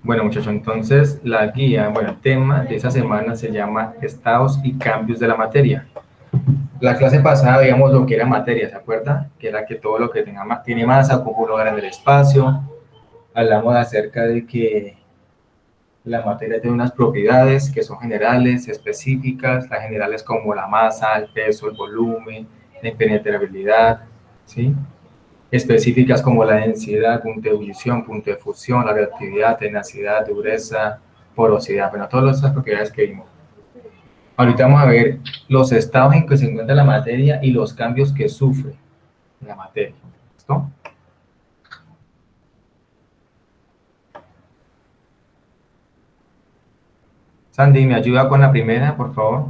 Bueno, muchachos, entonces la guía, bueno, el tema de esta semana se llama Estados y cambios de la materia. La clase pasada veíamos lo que era materia, ¿se acuerda? Que era que todo lo que tiene masa ocupa un lugar en el espacio. Hablamos acerca de que la materia tiene unas propiedades que son generales, específicas, las generales como la masa, el peso, el volumen, la impenetrabilidad, ¿sí? Específicas como la densidad, punto de ebullición, punto de fusión, la reactividad, tenacidad, dureza, porosidad, bueno, todas esas propiedades que vimos. Ahorita vamos a ver los estados en que se encuentra la materia y los cambios que sufre la materia. ¿Listo? Sandy, ¿me ayuda con la primera, por favor?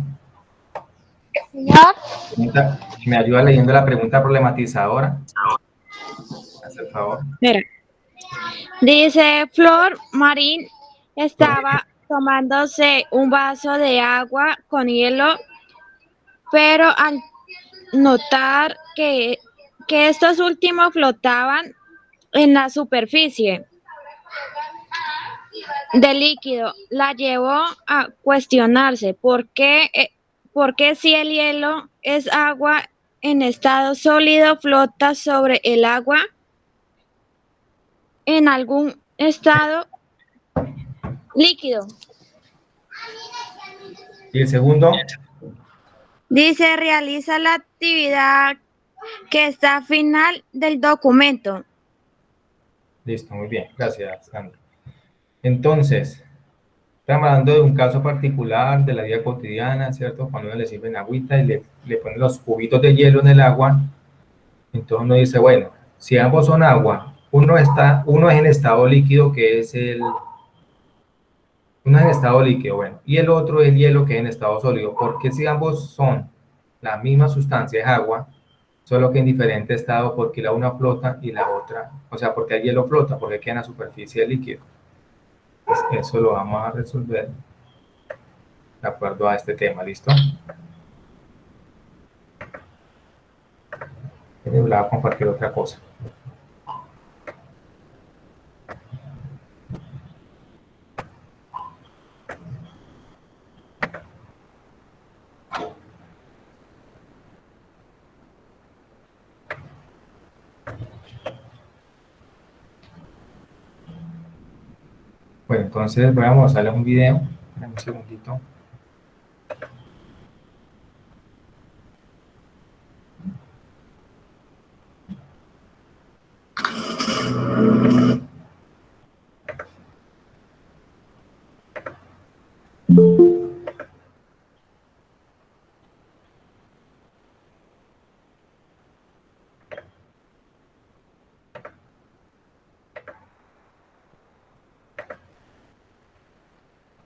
Señor. ¿Me ayuda leyendo la pregunta problematizadora? Haz el favor. Mira. Dice, Flor Marín estaba tomándose un vaso de agua con hielo, pero al notar que estos últimos flotaban en la superficie del líquido, la llevó a cuestionarse por qué si el hielo es agua en estado sólido flota sobre el agua en algún estado líquido. ¿Y el segundo? Dice, realiza la actividad que está al final del documento. Listo, muy bien, gracias, Sandra. Entonces, estamos hablando de un caso particular de la vida cotidiana, ¿cierto? Cuando uno le sirven agüita y le ponen los cubitos de hielo en el agua, entonces uno dice, bueno, si ambos son agua, uno es en estado líquido, que es uno es en estado líquido, bueno, y el otro es el hielo, que es en estado sólido. Porque si ambos son la misma sustancia, es agua, solo que en diferente estado, porque la una flota y la otra, o sea, porque el hielo flota, porque queda en la superficie del líquido. Pues eso lo vamos a resolver de acuerdo a este tema, ¿listo? Voy a compartir otra cosa. Bueno, entonces voy a mostrarles un video. Un segundito.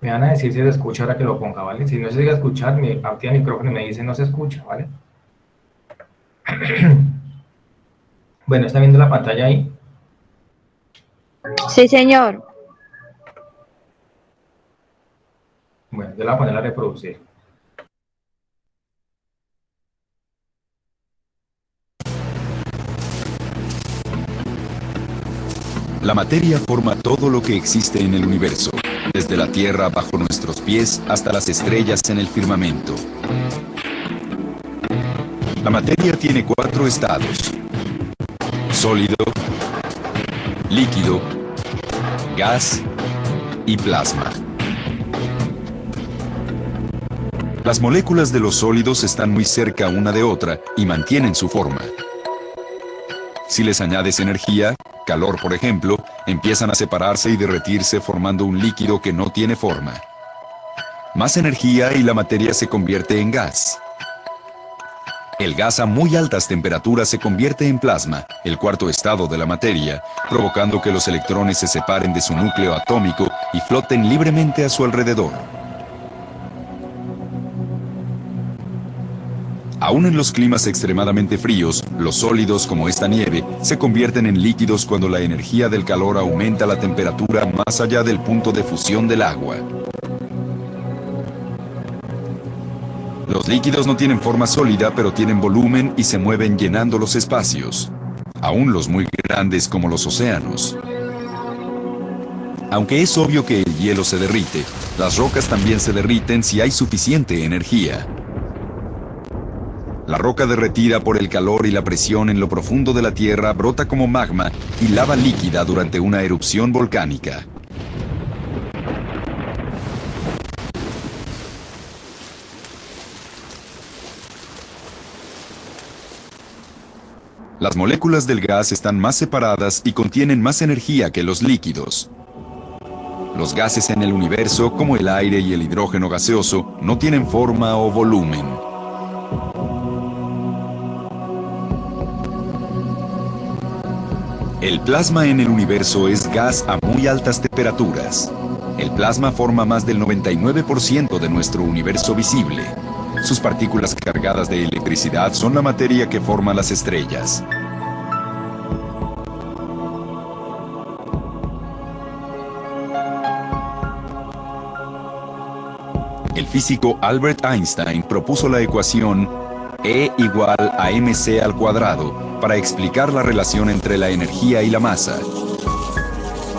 Me van a decir si se escucha ahora que lo ponga, ¿vale? Si no se llega a escuchar, me activa el micrófono y me dice no se escucha, ¿vale? Bueno, ¿está viendo la pantalla ahí? Sí, señor. Bueno, yo la voy a poner a reproducir. La materia forma todo lo que existe en el universo, desde la Tierra bajo nuestros pies hasta las estrellas en el firmamento. La materia tiene 4 estados: sólido, líquido, gas y plasma. Las moléculas de los sólidos están muy cerca una de otra y mantienen su forma. Si les añades energía, calor por ejemplo, empiezan a separarse y derretirse formando un líquido que no tiene forma. Más energía y la materia se convierte en gas. El gas a muy altas temperaturas se convierte en plasma, el cuarto estado de la materia, provocando que los electrones se separen de su núcleo atómico y floten libremente a su alrededor. Aún en los climas extremadamente fríos, los sólidos como esta nieve se convierten en líquidos cuando la energía del calor aumenta la temperatura más allá del punto de fusión del agua. Los líquidos no tienen forma sólida, pero tienen volumen y se mueven llenando los espacios, aún los muy grandes como los océanos. Aunque es obvio que el hielo se derrite, las rocas también se derriten si hay suficiente energía. La roca derretida por el calor y la presión en lo profundo de la Tierra brota como magma y lava líquida durante una erupción volcánica. Las moléculas del gas están más separadas y contienen más energía que los líquidos. Los gases en el universo, como el aire y el hidrógeno gaseoso, no tienen forma o volumen. El plasma en el universo es gas a muy altas temperaturas. El plasma forma más del 99% de nuestro universo visible. Sus partículas cargadas de electricidad son la materia que forma las estrellas. El físico Albert Einstein propuso la ecuación E igual a mc al cuadrado para explicar la relación entre la energía y la masa.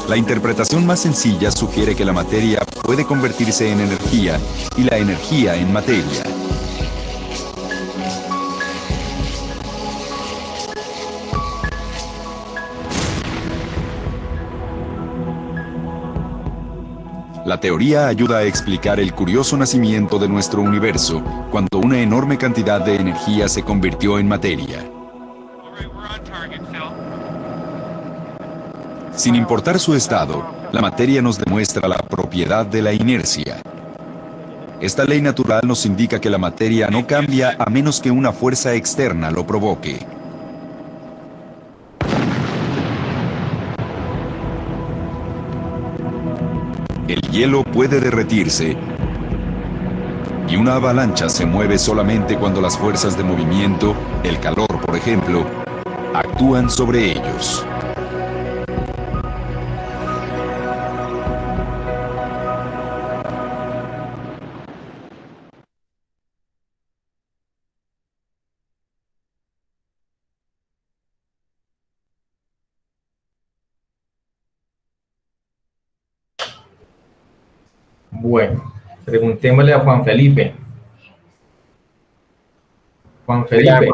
La interpretación más sencilla sugiere que la materia puede convertirse en energía y la energía en materia. La teoría ayuda a explicar el curioso nacimiento de nuestro universo, cuando una enorme cantidad de energía se convirtió en materia. Sin importar su estado, la materia nos demuestra la propiedad de la inercia. Esta ley natural nos indica que la materia no cambia a menos que una fuerza externa lo provoque. El hielo puede derretirse y una avalancha se mueve solamente cuando las fuerzas de movimiento, el calor por ejemplo, actúan sobre ellos. Bueno, preguntémosle a Juan Felipe. Juan Felipe,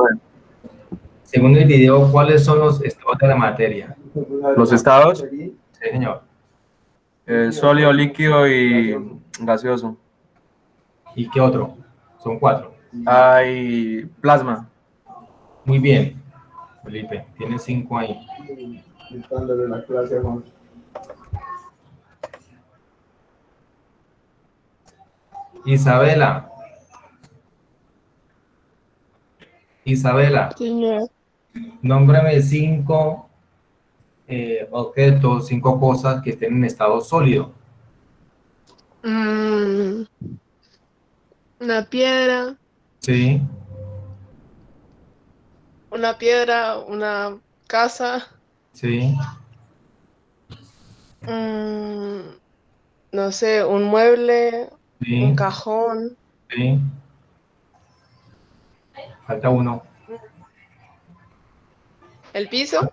según el video, ¿cuáles son los estados de la materia? Los estados, Sí, señor. sólido, líquido y gaseoso. ¿Y qué otro? Son 4. Hay plasma. Muy bien, Felipe, tienes 5 ahí. Quitándole la clase a Juan. Isabela. Isabela, Señor. nómbrame 5 objetos, 5 cosas que estén en estado sólido. Una piedra, Sí, una casa, sí, no sé, un mueble, sí, un cajón, sí. Falta uno. el piso.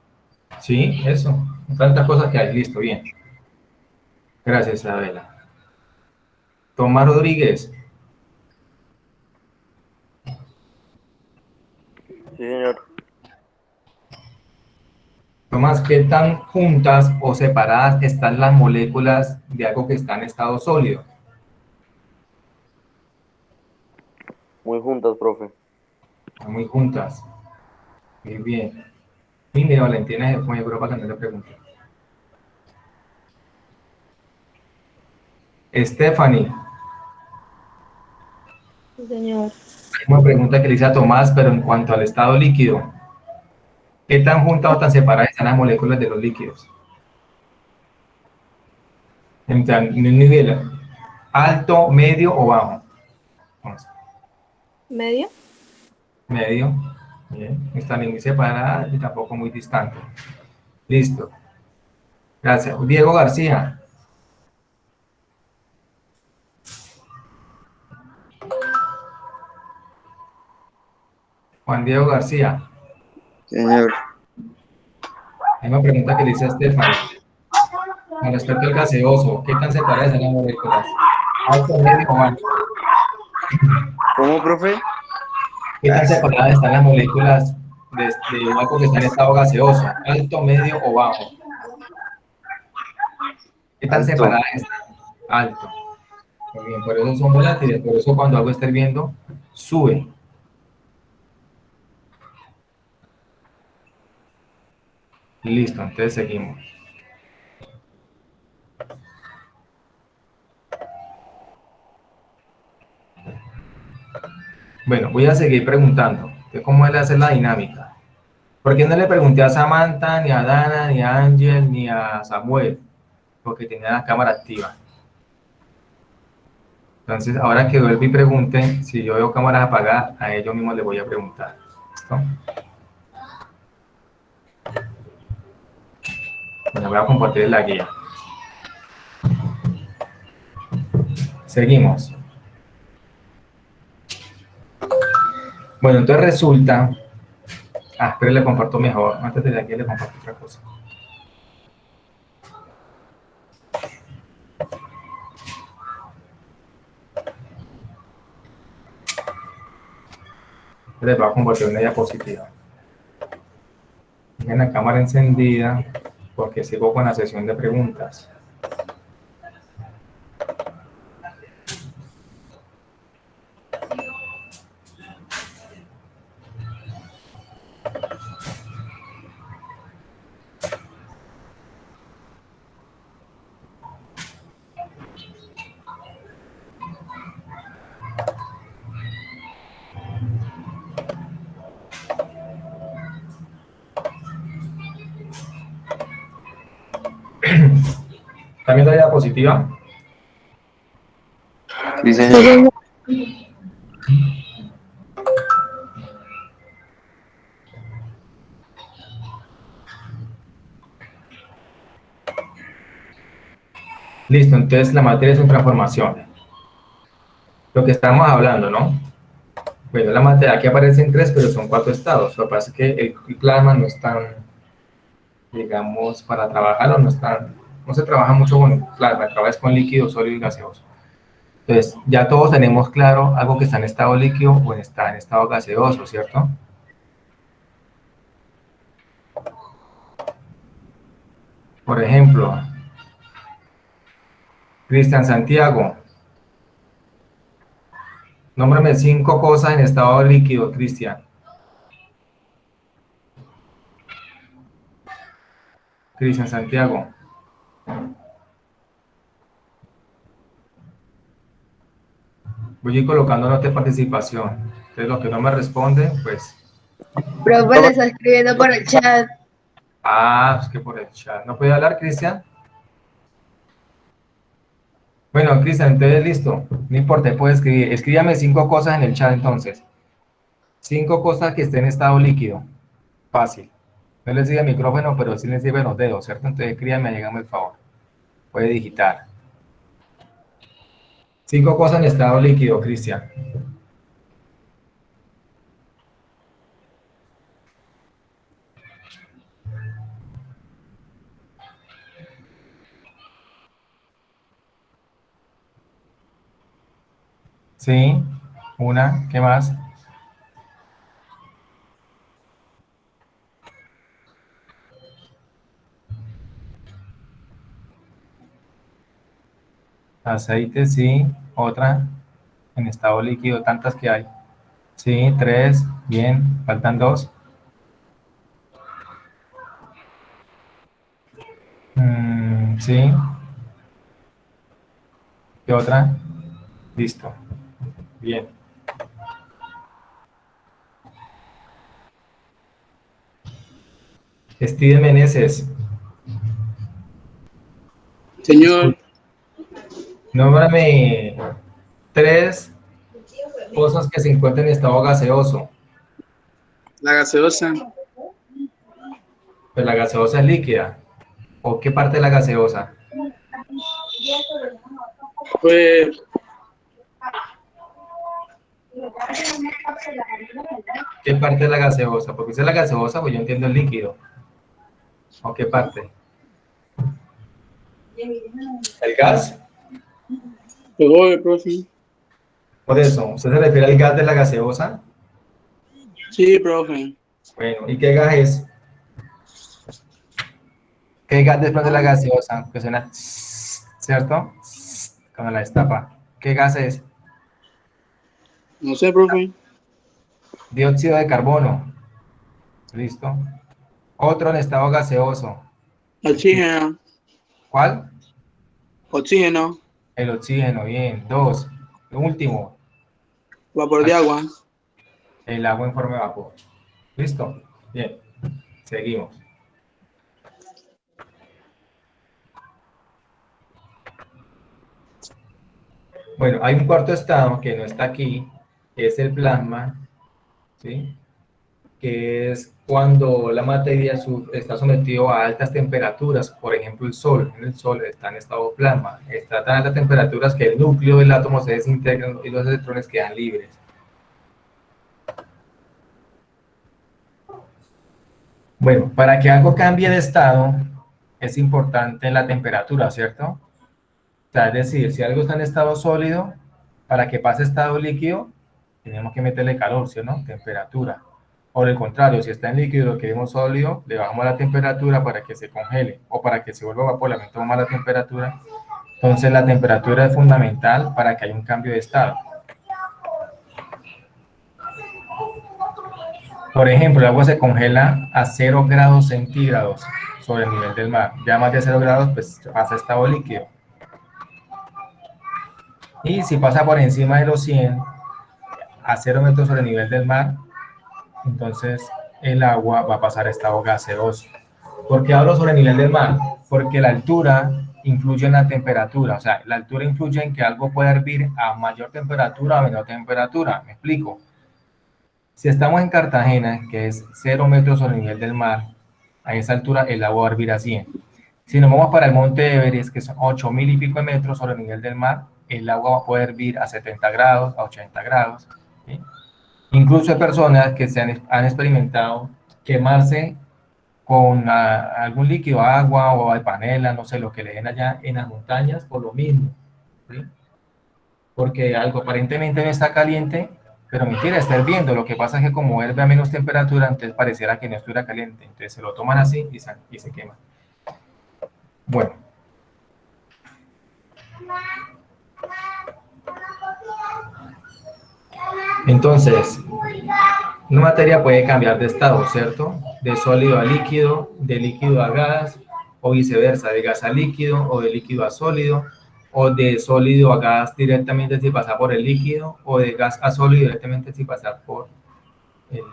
Sí, eso. Tantas cosas que hay. Listo, bien. Gracias, Isabela. Tomás Rodríguez. Sí, señor. Tomás, ¿qué tan juntas o separadas están las moléculas de algo que está en estado sólido? Muy juntas, profe. Están muy juntas. Muy bien. Y mira, Valentina se fue, pero para que no le pregunte. Stephanie, Señor. una pregunta que le hice a Tomás, pero en cuanto al estado líquido. ¿Qué tan juntas o tan separadas están las moléculas de los líquidos? En un nivel alto, medio o bajo. Vamos. ¿Medio? Medio. Bien. No están ni muy separadas y tampoco muy distantes. Listo. Gracias. Diego García. Juan Diego García. Señor. Hay una pregunta que le hice a Estefan. Con respecto al gaseoso, ¿qué tan separadas están las moléculas? ¿Alto, medio o bajo? ¿Cómo, profe? ¿Qué tan separadas están las moléculas de algo que está en estado gaseoso? ¿Alto, medio o bajo? ¿Qué tan Alto. separadas están? Alto. Muy bien, por eso son volátiles, por eso cuando algo está hirviendo, sube. Listo, entonces seguimos. Bueno, voy a seguir preguntando. ¿Cómo él hace la dinámica? ¿Por qué no le pregunté a Samantha, ni a Dana, ni a Ángel, ni a Samuel? Porque tenía la cámara activa. Entonces, ahora que vuelvo y pregunte, si yo veo cámaras apagadas, a ellos mismos les voy a preguntar. ¿Listo? Les voy a compartir la guía. Seguimos. Bueno, entonces resulta... pero le comparto mejor. Antes de aquí le comparto otra cosa. Les voy a compartir una diapositiva. Tienen la cámara encendida porque sigo con la sesión de preguntas. ¿También la diapositiva? Sí, señor. Listo, entonces la materia es una transformación. Lo que estamos hablando, ¿no? Bueno, la materia aquí aparece en 3, pero son 4 estados. Lo que pasa es que el plasma no es tan, digamos, para trabajarlo no se trabaja mucho con plasma, trabajas con líquido, sólido y gaseoso. Entonces, ya todos tenemos claro algo que está en estado líquido o está en estado gaseoso, ¿cierto? Por ejemplo, Cristian Santiago. Nómbrame 5 cosas en estado líquido, Cristian. Cristian Santiago. Voy a ir colocando notas de participación. Entonces, los que no me responden, pues... Profe, le está escribiendo por el chat. Es que por el chat. ¿No puede hablar, Cristian? Bueno, Cristian, entonces listo. No importa, puede escribir. Escríbame 5 cosas en el chat, entonces. 5 cosas que estén en estado líquido. Fácil. No les sirve el micrófono, pero sí les sirven los dedos, ¿cierto? Entonces escríbame, hágame el favor. Puede digitar. 5 cosas en estado líquido, Cristian. Sí, una, ¿qué más? Aceite, sí. Otra, en estado líquido, tantas que hay. Sí, 3, bien, faltan 2. Sí. ¿Qué otra? Listo. Bien. Steve Meneses. Señor. Nómbrame 3 cosas que se encuentran en estado gaseoso. La gaseosa. Pues la gaseosa es líquida. ¿O qué parte de la gaseosa? Pues ¿Qué parte de la gaseosa? Porque si es la gaseosa, pues yo entiendo el líquido. ¿O qué parte? ¿El gas? Oye, profe. Por eso, ¿usted se refiere al gas de la gaseosa? Sí, profe. Bueno, ¿y qué gas es? ¿Qué gas después de la gaseosa? Que suena, ¿cierto? Cuando la destapa. ¿Qué gas es? No sé, profe. Dióxido de carbono. ¿Listo? Otro en estado gaseoso. Oxígeno. ¿Cuál? Oxígeno. El oxígeno, bien. Dos. Lo último, Vapor de agua. el agua en forma de vapor. ¿Listo? Bien. Seguimos. Bueno, hay un cuarto estado que no está aquí, que es el plasma, ¿sí? Que es cuando la materia está sometido a altas temperaturas, por ejemplo el Sol. En el Sol está en estado plasma, está a tan altas temperaturas que el núcleo del átomo se desintegra y los electrones quedan libres. Bueno, para que algo cambie de estado es importante la temperatura, ¿cierto? O sea, es decir, si algo está en estado sólido, para que pase a estado líquido, tenemos que meterle calor, ¿sí o no? Temperatura. Por el contrario, si está en líquido y lo queremos sólido, le bajamos la temperatura para que se congele o para que se vuelva vapor, le aumentamos la temperatura. Entonces, la temperatura es fundamental para que haya un cambio de estado. Por ejemplo, el agua se congela a 0 grados centígrados sobre el nivel del mar. Ya más de 0 grados, pues pasa a estado líquido. Y si pasa por encima de los 100, a 0 metros sobre el nivel del mar, entonces el agua va a pasar a estado gaseoso. ¿Por qué hablo sobre el nivel del mar? Porque la altura influye en la temperatura. O sea, la altura influye en que algo pueda hervir a mayor temperatura o a menor temperatura. ¿Me explico? Si estamos en Cartagena, que es 0 metros sobre el nivel del mar, a esa altura el agua va a hervir a 100. Si nos vamos para el monte Everest, que son 8.000 y pico de metros sobre el nivel del mar, el agua va a poder hervir a 70 grados, a 80 grados. ¿Sí? Incluso hay personas que han experimentado quemarse con algún líquido, agua o de panela, no sé, lo que le den allá en las montañas, por lo mismo. ¿Sí? Porque algo aparentemente no está caliente, pero mentira, está hirviendo. Lo que pasa es que como hierve a menos temperatura, entonces pareciera que no estuviera caliente. Entonces se lo toman así y se quema. Bueno. Entonces, una materia puede cambiar de estado, ¿cierto? De sólido a líquido, de líquido a gas, o viceversa, de gas a líquido, o de líquido a sólido, o de sólido a gas directamente si pasa por el líquido, o de gas a sólido directamente si pasa por el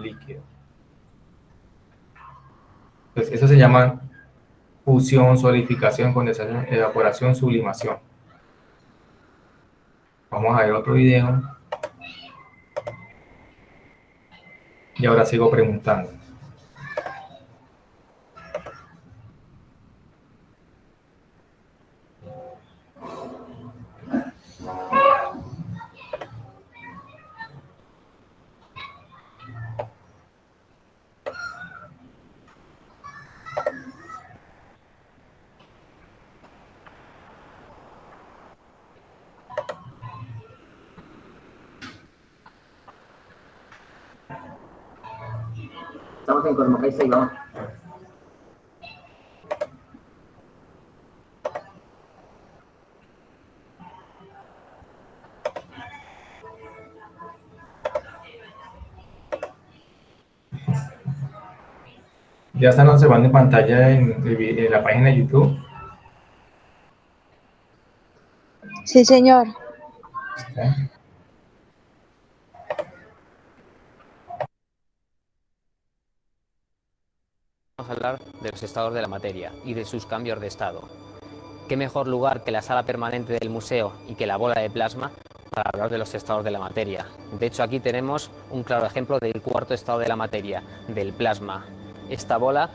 líquido. Pues eso se llama fusión, solidificación, condensación, evaporación, sublimación. Vamos a ver otro video. Y ahora sigo preguntando. Estamos en Cormocay 6, vamos. Ya están observando en pantalla en la página de YouTube. Sí, señor. ¿Sí? Vamos a hablar de los estados de la materia y de sus cambios de estado. ¿Qué mejor lugar que la sala permanente del museo y que la bola de plasma para hablar de los estados de la materia? De hecho, aquí tenemos un claro ejemplo del cuarto estado de la materia, del plasma. Esta bola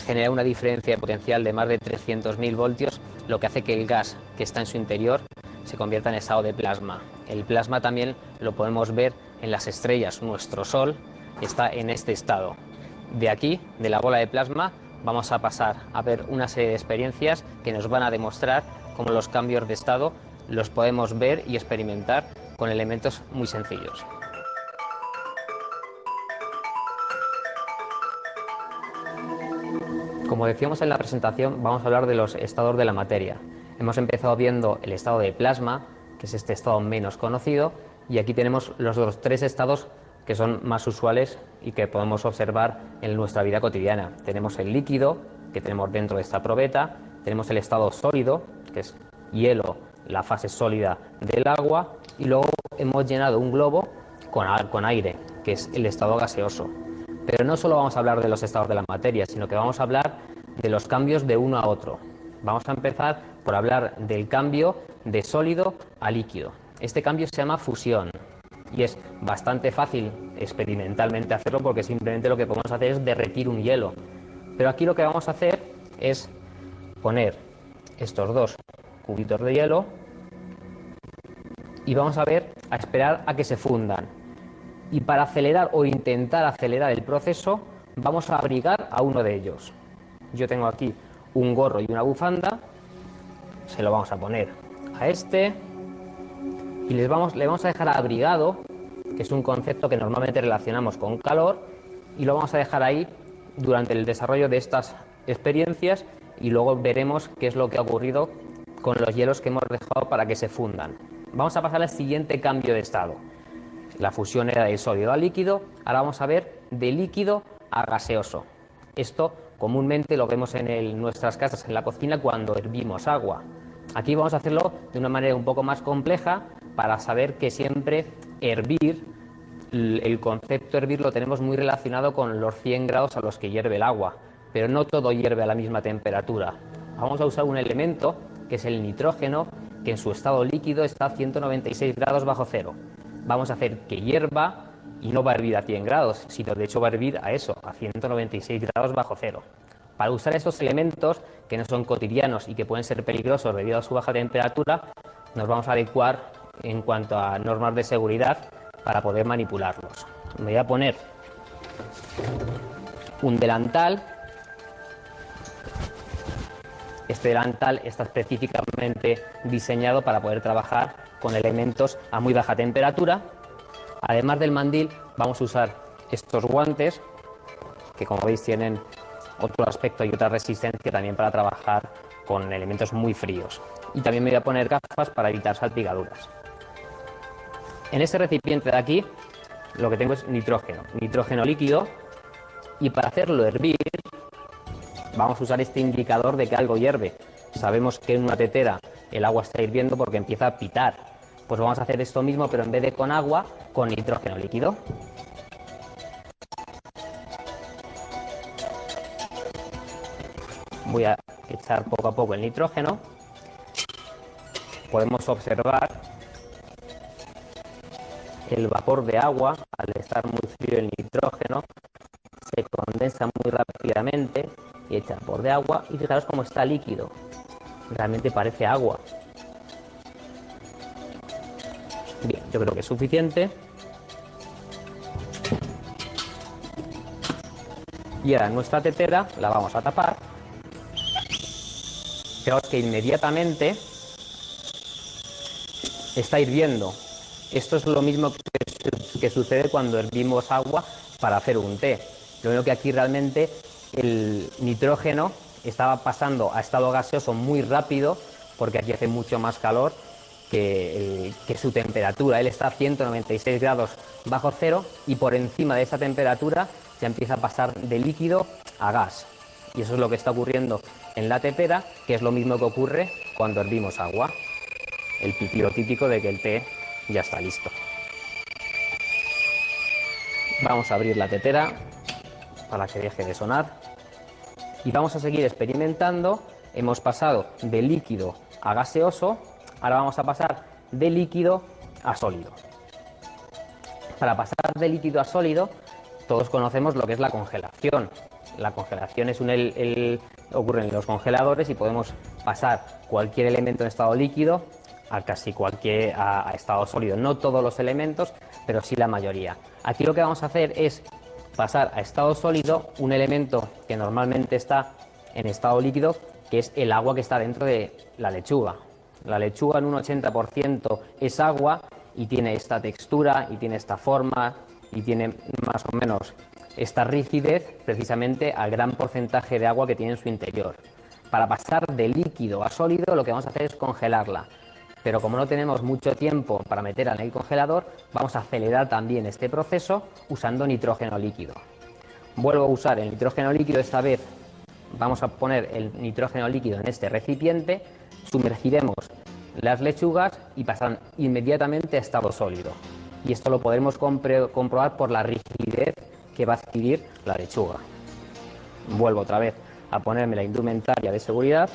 genera una diferencia de potencial de más de 300.000 voltios, lo que hace que el gas que está en su interior se convierta en estado de plasma. El plasma también lo podemos ver en las estrellas. Nuestro Sol está en este estado. De aquí, de la bola de plasma, vamos a pasar a ver una serie de experiencias que nos van a demostrar cómo los cambios de estado los podemos ver y experimentar con elementos muy sencillos. Como decíamos en la presentación, vamos a hablar de los estados de la materia. Hemos empezado viendo el estado de plasma, que es este estado menos conocido, y aquí tenemos los otros tres estados que son más usuales y que podemos observar en nuestra vida cotidiana. Tenemos el líquido, que tenemos dentro de esta probeta, tenemos el estado sólido, que es hielo, la fase sólida del agua, y luego hemos llenado un globo con aire, que es el estado gaseoso. Pero no solo vamos a hablar de los estados de la materia, sino que vamos a hablar de los cambios de uno a otro. Vamos a empezar por hablar del cambio de sólido a líquido. Este cambio se llama fusión y es bastante fácil experimentalmente hacerlo porque simplemente lo que podemos hacer es derretir un hielo. Pero aquí lo que vamos a hacer es poner estos dos cubitos de hielo y vamos a esperar a que se fundan. Y para acelerar o intentar acelerar el proceso, vamos a abrigar a uno de ellos. Yo tengo aquí un gorro y una bufanda, se lo vamos a poner a este y le vamos a dejar abrigado, que es un concepto que normalmente relacionamos con calor, y lo vamos a dejar ahí durante el desarrollo de estas experiencias y luego veremos qué es lo que ha ocurrido con los hielos que hemos dejado para que se fundan. Vamos a pasar al siguiente cambio de estado. La fusión era de sólido a líquido, ahora vamos a ver de líquido a gaseoso. Esto comúnmente lo vemos en nuestras casas, en la cocina, cuando hervimos agua. Aquí vamos a hacerlo de una manera un poco más compleja para saber que siempre hervir, el concepto hervir lo tenemos muy relacionado con los 100 grados a los que hierve el agua, pero no todo hierve a la misma temperatura. Vamos a usar un elemento que es el nitrógeno, que en su estado líquido está a 196 grados bajo cero. Vamos a hacer que hierva y no va a hervir a 100 grados, sino de hecho va a hervir a eso, a 196 grados bajo cero. Para usar estos elementos que no son cotidianos y que pueden ser peligrosos debido a su baja temperatura, nos vamos a adecuar en cuanto a normas de seguridad para poder manipularlos. Me voy a poner un delantal. Este delantal está específicamente diseñado para poder trabajar con elementos a muy baja temperatura. Además del mandil, vamos a usar estos guantes, que como veis tienen otro aspecto y otra resistencia también para trabajar con elementos muy fríos. Y también me voy a poner gafas para evitar salpicaduras. En este recipiente de aquí, lo que tengo es nitrógeno líquido, y para hacerlo hervir, vamos a usar este indicador de que algo hierve. Sabemos que en una tetera el agua está hirviendo porque empieza a pitar. Pues vamos a hacer esto mismo, pero en vez de con agua, con nitrógeno líquido. Voy a echar poco a poco el nitrógeno. Podemos observar el vapor de agua, al estar muy frío el nitrógeno, se condensa muy rápidamente y echa vapor de agua, y fijaros cómo está líquido. Realmente parece agua. Bien, yo creo que es suficiente. Y ahora nuestra tetera la vamos a tapar. Fijaos que inmediatamente está hirviendo. Esto es lo mismo que sucede cuando hervimos agua para hacer un té. Lo único que aquí realmente el nitrógeno estaba pasando a estado gaseoso muy rápido, porque aquí hace mucho más calor que su temperatura. Él está a 196 grados bajo cero y por encima de esa temperatura ya empieza a pasar de líquido a gas. Y eso es lo que está ocurriendo en la tetera, que es lo mismo que ocurre cuando hervimos agua. El pitido típico de que el té ya está listo. Vamos a abrir la tetera para que deje de sonar y vamos a seguir experimentando. Hemos pasado de líquido a gaseoso, ahora vamos a pasar de líquido a sólido. Para pasar de líquido a sólido, todos conocemos lo que es la congelación. La congelación es ocurre en los congeladores y podemos pasar cualquier elemento en estado líquido a casi cualquier a estado sólido. No todos los elementos, pero sí la mayoría. Aquí lo que vamos a hacer es pasar a estado sólido un elemento que normalmente está en estado líquido, que es el agua que está dentro de la lechuga. La lechuga en un 80% es agua y tiene esta textura y tiene esta forma y tiene más o menos esta rigidez precisamente al gran porcentaje de agua que tiene en su interior. Para pasar de líquido a sólido lo que vamos a hacer es congelarla, pero como no tenemos mucho tiempo para meterla en el congelador, vamos a acelerar también este proceso usando nitrógeno líquido. Vuelvo a usar el nitrógeno líquido, esta vez vamos a poner el nitrógeno líquido en este recipiente, sumergiremos las lechugas y pasarán inmediatamente a estado sólido. Y esto lo podremos comprobar por la rigidez que va a adquirir la lechuga. Vuelvo otra vez a ponerme la indumentaria de seguridad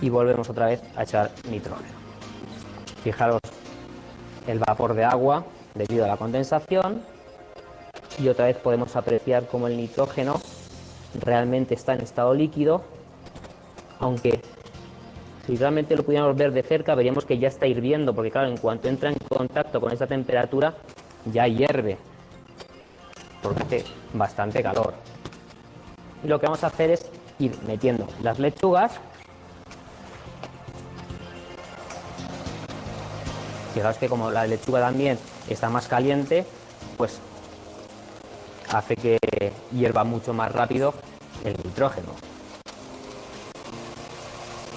y volvemos otra vez a echar nitrógeno. Fijaros el vapor de agua debido a la condensación y otra vez podemos apreciar cómo el nitrógeno realmente está en estado líquido, aunque si realmente lo pudiéramos ver de cerca veríamos que ya está hirviendo, porque claro, en cuanto entra en contacto con esa temperatura ya hierve, porque hace bastante calor. Y lo que vamos a hacer es ir metiendo las lechugas. Fijaos que como la lechuga también está más caliente, pues hace que hierva mucho más rápido el nitrógeno.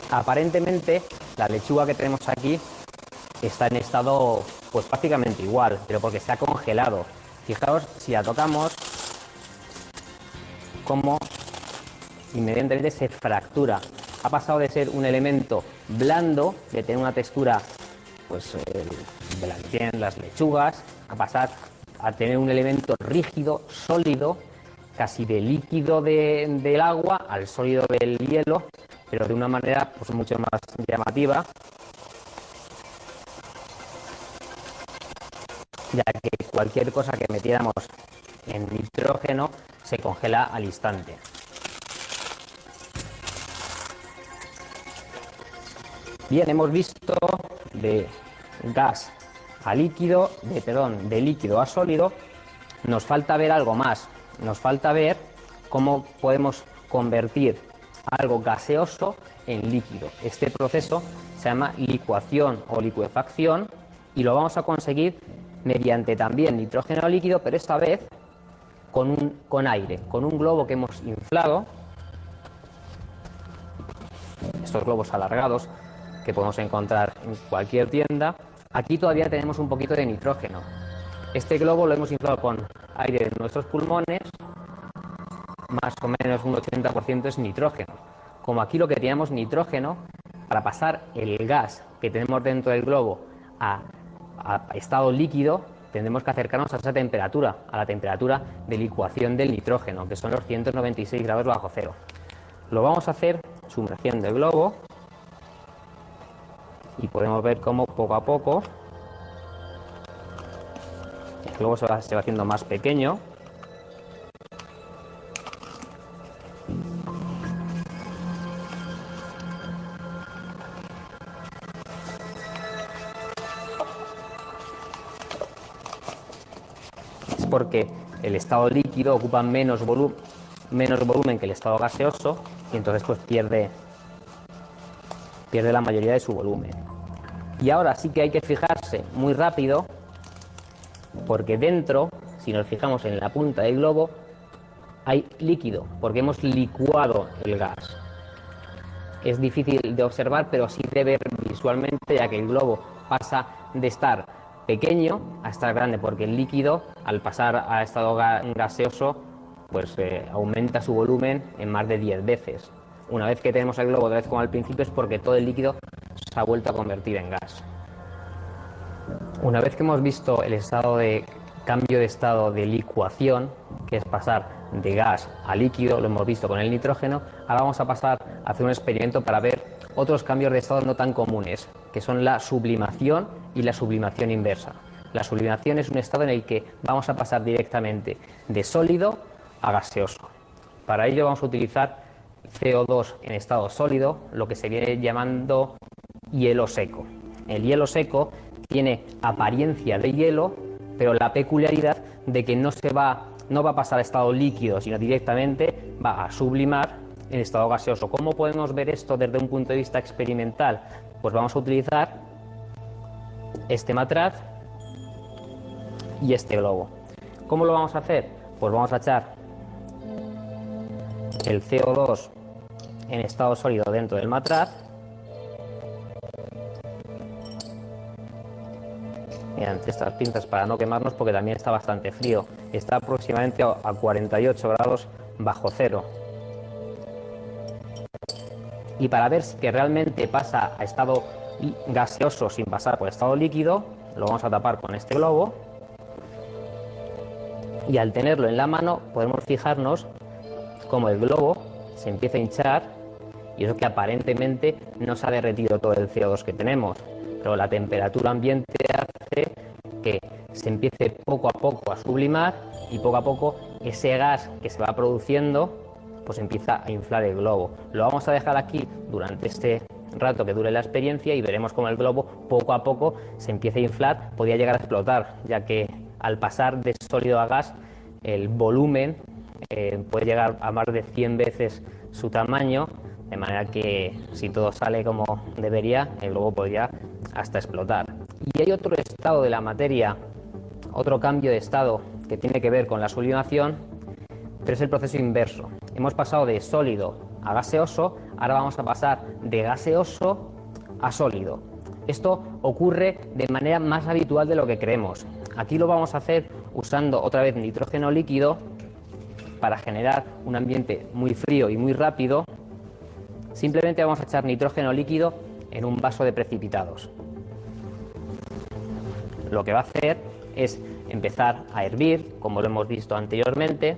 Aparentemente la lechuga que tenemos aquí está en estado pues prácticamente igual, pero porque se ha congelado. Fijaos si la tocamos como inmediatamente se fractura. Ha pasado de ser un elemento blando, de tener una textura pues de la que tienen las lechugas, a pasar a tener un elemento rígido, sólido, casi de líquido del agua al sólido del hielo, pero de una manera pues mucho más llamativa, ya que cualquier cosa que metiéramos en nitrógeno se congela al instante. Bien, hemos visto de gas a líquido, de líquido a sólido. Nos falta ver algo más. Nos falta ver cómo podemos convertir algo gaseoso en líquido. Este proceso se llama licuación o licuefacción y lo vamos a conseguir mediante también nitrógeno líquido, pero esta vez con aire, con un globo que hemos inflado. Estos globos alargados que podemos encontrar en cualquier tienda. Aquí todavía tenemos un poquito de nitrógeno. Este globo lo hemos inflado con aire de nuestros pulmones, más o menos un 80% es nitrógeno. Como aquí lo que teníamos nitrógeno, para pasar el gas que tenemos dentro del globo a estado líquido, tendremos que acercarnos a esa temperatura, a la temperatura de licuación del nitrógeno, que son los 196 grados bajo cero. Lo vamos a hacer sumergiendo el globo y podemos ver cómo poco a poco el globo se va haciendo más pequeño. Es porque el estado líquido ocupa menos volumen que el estado gaseoso y entonces pues pierde la mayoría de su volumen. Y ahora sí que hay que fijarse muy rápido, porque dentro, si nos fijamos en la punta del globo, hay líquido, porque hemos licuado el gas. Es difícil de observar, pero sí de ver visualmente, ya que el globo pasa de estar pequeño a estar grande, porque el líquido, al pasar a estado gaseoso, pues aumenta su volumen en más de 10 veces. Una vez que tenemos el globo otra vez como al principio es porque todo el líquido se ha vuelto a convertir en gas. Una vez que hemos visto el estado de cambio de estado de licuación, que es pasar de gas a líquido, lo hemos visto con el nitrógeno, ahora vamos a pasar a hacer un experimento para ver otros cambios de estado no tan comunes, que son la sublimación y la sublimación inversa. La sublimación es un estado en el que vamos a pasar directamente de sólido a gaseoso. Para ello vamos a utilizar CO2 en estado sólido, lo que se viene llamando hielo seco. El hielo seco tiene apariencia de hielo, pero la peculiaridad de que no va a pasar a estado líquido, sino directamente va a sublimar en estado gaseoso. ¿Cómo podemos ver esto desde un punto de vista experimental? Pues vamos a utilizar este matraz y este globo. ¿Cómo lo vamos a hacer? Pues vamos a echar el CO2 en estado sólido dentro del matraz. Mediante estas pinzas para no quemarnos, porque también está bastante frío. Está aproximadamente a 48 grados bajo cero. Y para ver que realmente pasa a estado gaseoso sin pasar por estado líquido, lo vamos a tapar con este globo. Y al tenerlo en la mano podemos fijarnos cómo el globo se empieza a hinchar, y eso que aparentemente no se ha derretido todo el CO2 que tenemos, pero la temperatura ambiente hace que se empiece poco a poco a sublimar, y poco a poco ese gas que se va produciendo pues empieza a inflar el globo. Lo vamos a dejar aquí durante este rato que dure la experiencia y veremos cómo el globo poco a poco se empieza a inflar. Podría llegar a explotar, ya que al pasar de sólido a gas el volumen puede llegar a más de 100 veces su tamaño, de manera que si todo sale como debería, el globo podría hasta explotar. Y hay otro estado de la materia, otro cambio de estado que tiene que ver con la sublimación, pero es el proceso inverso. Hemos pasado de sólido a gaseoso, ahora vamos a pasar de gaseoso a sólido. Esto ocurre de manera más habitual de lo que creemos. Aquí lo vamos a hacer usando otra vez nitrógeno líquido para generar un ambiente muy frío y muy rápido. Simplemente vamos a echar nitrógeno líquido en un vaso de precipitados. Lo que va a hacer es empezar a hervir, como lo hemos visto anteriormente,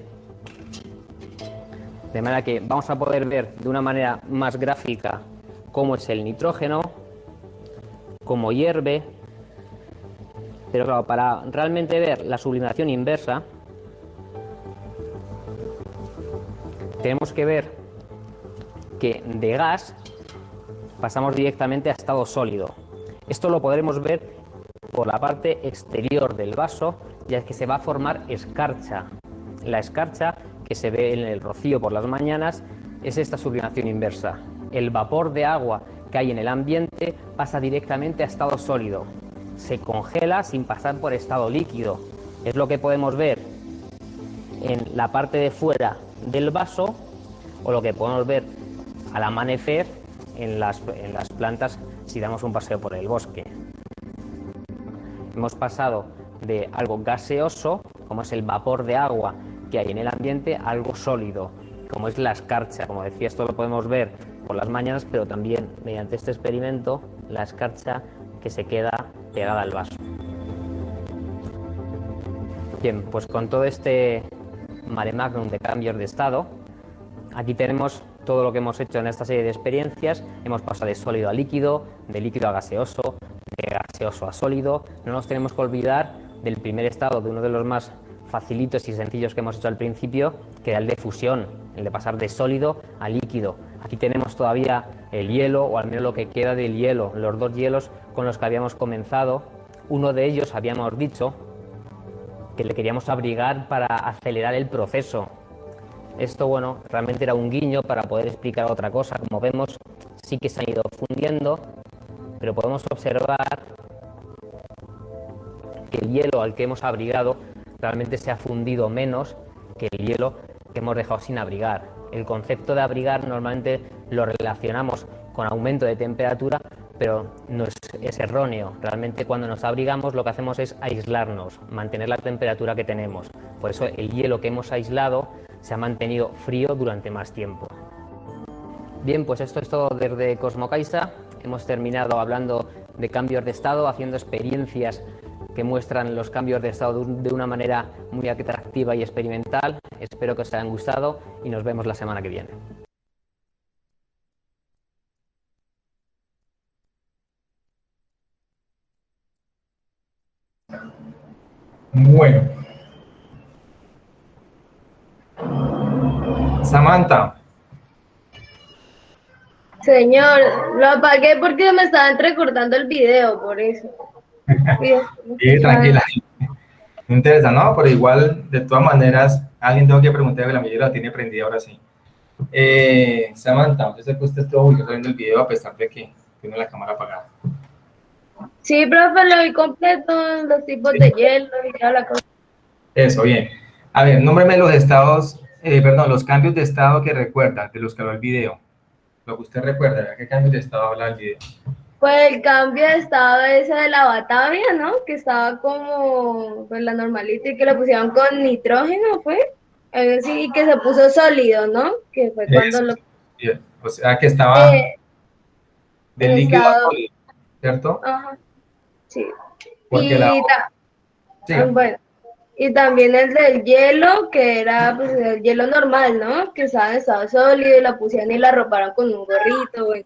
de manera que vamos a poder ver de una manera más gráfica cómo es el nitrógeno, cómo hierve. Pero claro, para realmente ver la sublimación inversa, tenemos que ver que de gas pasamos directamente a estado sólido. Esto lo podremos ver por la parte exterior del vaso, ya que se va a formar escarcha. La escarcha que se ve en el rocío por las mañanas es esta sublimación inversa. El vapor de agua que hay en el ambiente pasa directamente a estado sólido. Se congela sin pasar por estado líquido. Es lo que podemos ver en la parte de fuera del vaso, o lo que podemos ver al amanecer en las plantas si damos un paseo por el bosque. Hemos pasado de algo gaseoso, como es el vapor de agua que hay en el ambiente, a algo sólido, como es la escarcha. Como decía, esto lo podemos ver por las mañanas, pero también mediante este experimento, la escarcha que se queda pegada al vaso. Bien, pues con todo este mare magnum de cambios de estado, aquí tenemos todo lo que hemos hecho en esta serie de experiencias. Hemos pasado de sólido a líquido, de líquido a gaseoso, de gaseoso a sólido. No nos tenemos que olvidar del primer estado, de uno de los más facilitos y sencillos que hemos hecho al principio, que era el de fusión, el de pasar de sólido a líquido. Aquí tenemos todavía el hielo, o al menos lo que queda del hielo, los dos hielos con los que habíamos comenzado. Uno de ellos habíamos dicho que le queríamos abrigar para acelerar el proceso. Esto, bueno, realmente era un guiño para poder explicar otra cosa. Como vemos, sí que se han ido fundiendo, pero podemos observar que el hielo al que hemos abrigado realmente se ha fundido menos que el hielo que hemos dejado sin abrigar. El concepto de abrigar normalmente lo relacionamos con aumento de temperatura, pero no es erróneo. Realmente cuando nos abrigamos lo que hacemos es aislarnos, mantener la temperatura que tenemos. Por eso el hielo que hemos aislado se ha mantenido frío durante más tiempo. Bien, pues esto es todo desde Cosmocaisa. Hemos terminado hablando de cambios de estado, haciendo experiencias que muestran los cambios de estado de una manera muy atractiva y experimental. Espero que os hayan gustado y nos vemos la semana que viene. Bueno. Samantha, Señor, lo apagué porque me estaba entrecortando el video, por eso. Sí, tranquila. No interesa, ¿no? Pero igual, de todas maneras, alguien tengo que preguntar que la mayoría la tiene prendida ahora sí. Samantha, yo sé que usted estuvo ubicado viendo el video a pesar de que tiene la cámara apagada. Sí, profe, lo vi completo, los tipos de hielo y toda la cosa. Eso, bien. A ver, nómbreme los estados, los cambios de estado que recuerda, de los que habló el video. Lo que usted recuerda, ¿de qué cambios de estado habla el video? Pues el cambio de estado ese de la Batavia, ¿no? Que estaba como pues la normalita y que lo pusieron con nitrógeno, ¿fue? Sí, que se puso sólido, ¿no? Que fue cuando lo... Bien. O sea, que estaba del líquido a estado... sólido, ¿cierto? Ajá, sí. Porque sí. Bueno, y también el del hielo, que era pues el hielo normal, ¿no? Que estaba en estado sólido y la pusieron y la arroparon con un gorrito, bueno.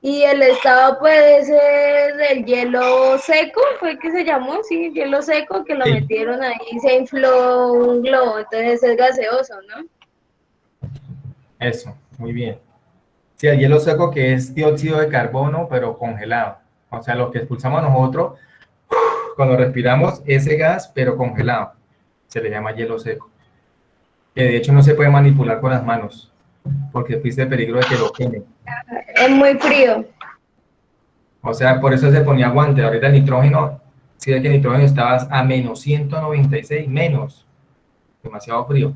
Y el estado puede ser del hielo seco, fue que se llamó, sí, hielo seco, que lo metieron ahí y se infló un globo, entonces es gaseoso, ¿no? Eso, muy bien. Sí, el hielo seco que es dióxido de carbono, pero congelado. O sea, lo que expulsamos nosotros cuando respiramos, ese gas, pero congelado. Se le llama hielo seco. Que de hecho no se puede manipular con las manos, porque existe el peligro de que lo quemen. Es muy frío. O sea, por eso se ponía guante. Ahorita el nitrógeno, si es que el nitrógeno estaba a menos 196, menos. Demasiado frío.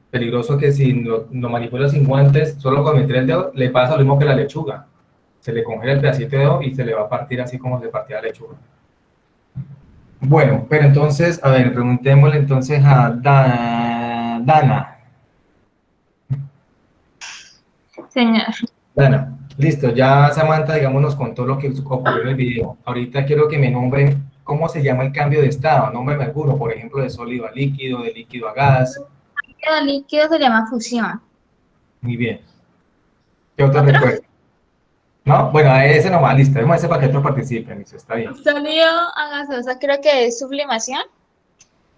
Peligroso que si lo manipula sin guantes, solo con meter el dedo, le pasa lo mismo que la lechuga. Se le congela el pedacito de dedo y se le va a partir así como se partía la lechuga. Bueno, pero entonces, a ver, preguntémosle entonces a Dana. Señor. Dana, listo, ya Samantha, digamos, nos contó lo que ocurrió en el video. Ahorita quiero que me nombren cómo se llama el cambio de estado. Nómbrame alguno, por ejemplo, de sólido a líquido, de líquido a gas. El líquido se llama fusión. Muy bien. ¿Qué otro recuerdo? ¿No? Bueno, a ese nomás, listo. Vamos a ese para que otros participen, listo, está bien. Sólido a gaseosa creo que es sublimación.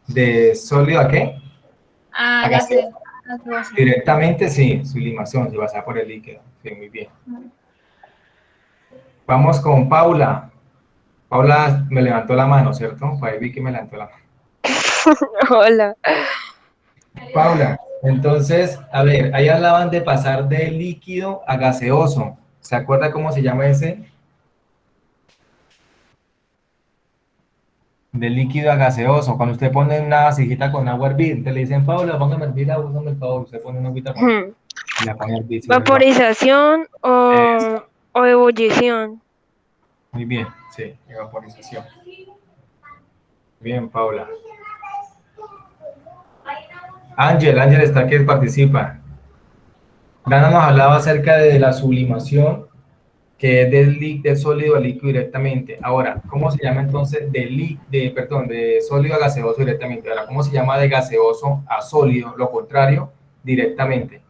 ¿De sólido a qué? A gaseosa. Directamente, sí, sublimación, se basa por el líquido. Sí, muy bien. Vamos con Paula. Paula me levantó la mano, ¿cierto? Pues ahí vi que me levantó la mano. Hola. Paula, entonces, a ver, ahí hablaban de pasar de líquido a gaseoso. ¿Se acuerda cómo se llama ese? De líquido a gaseoso. Cuando usted pone una vasijita con agua hervir, te le dicen, Paula, póngame a hervir agua, hágame el favor. Usted pone una agüita con y la pone a hervir. ¿Vaporización o ebullición? Muy bien, sí, evaporización. Bien, Paula. Ángel está que participa. Dana nos hablaba acerca de la sublimación, que es del sólido a líquido directamente. Ahora, ¿cómo se llama entonces de sólido a gaseoso directamente? Ahora, ¿cómo se llama de gaseoso a sólido? Lo contrario, directamente.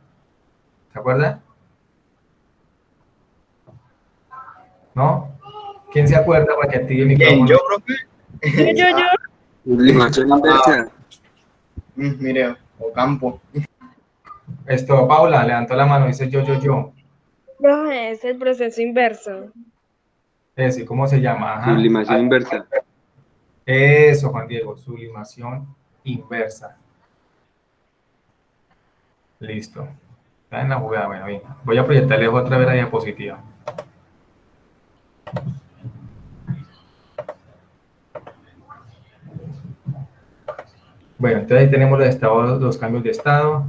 ¿Se acuerda? ¿No? ¿Quién se acuerda para que active el micrófono? ¿Yo, profe? Yo. Sublimación inversa. Mire, Ocampo. Esto, Paula, levantó la mano, dice yo. No, es el proceso inverso. Eso, ¿y cómo se llama? Ajá. Sublimación inversa. Eso, Juan Diego, sublimación inversa. Listo. Está en la jugada, bueno, bien. Voy a proyectarles otra vez la diapositiva. Bueno, entonces ahí tenemos los cambios de estado,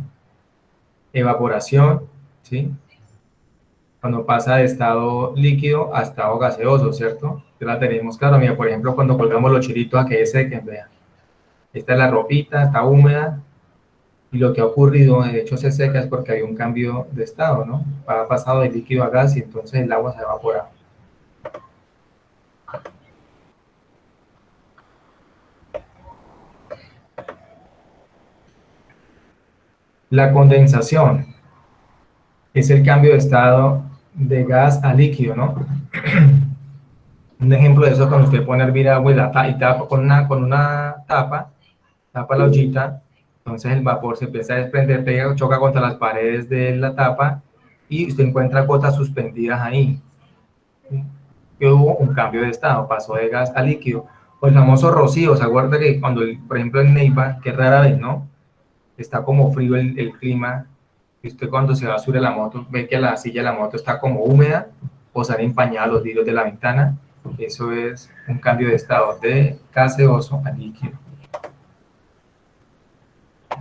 evaporación, ¿sí? Cuando pasa de estado líquido a estado gaseoso, ¿cierto? Ya la tenemos claro. Mira, por ejemplo, cuando colgamos los chiritos a que se sequen, vean. Esta es la ropita, está húmeda, y lo que ha ocurrido, de hecho se seca, es porque hay un cambio de estado, ¿no? Ha pasado de líquido a gas y entonces el agua se ha evaporado. La condensación es el cambio de estado de gas a líquido, ¿no? Un ejemplo de eso es cuando usted pone a hervir agua y tapa con una tapa, tapa la ollita, entonces el vapor se empieza a desprender, choca contra las paredes de la tapa y usted encuentra gotas suspendidas ahí. Que hubo un cambio de estado, pasó de gas a líquido. O el famoso rocío, ¿se acuerda que cuando, por ejemplo, en Neiva, que rara vez, ¿no? Está como frío el clima, y usted cuando se va a subir a la moto, ve que la silla de la moto está como húmeda, o se han empañado los vidrios de la ventana. Eso es un cambio de estado de gaseoso a líquido.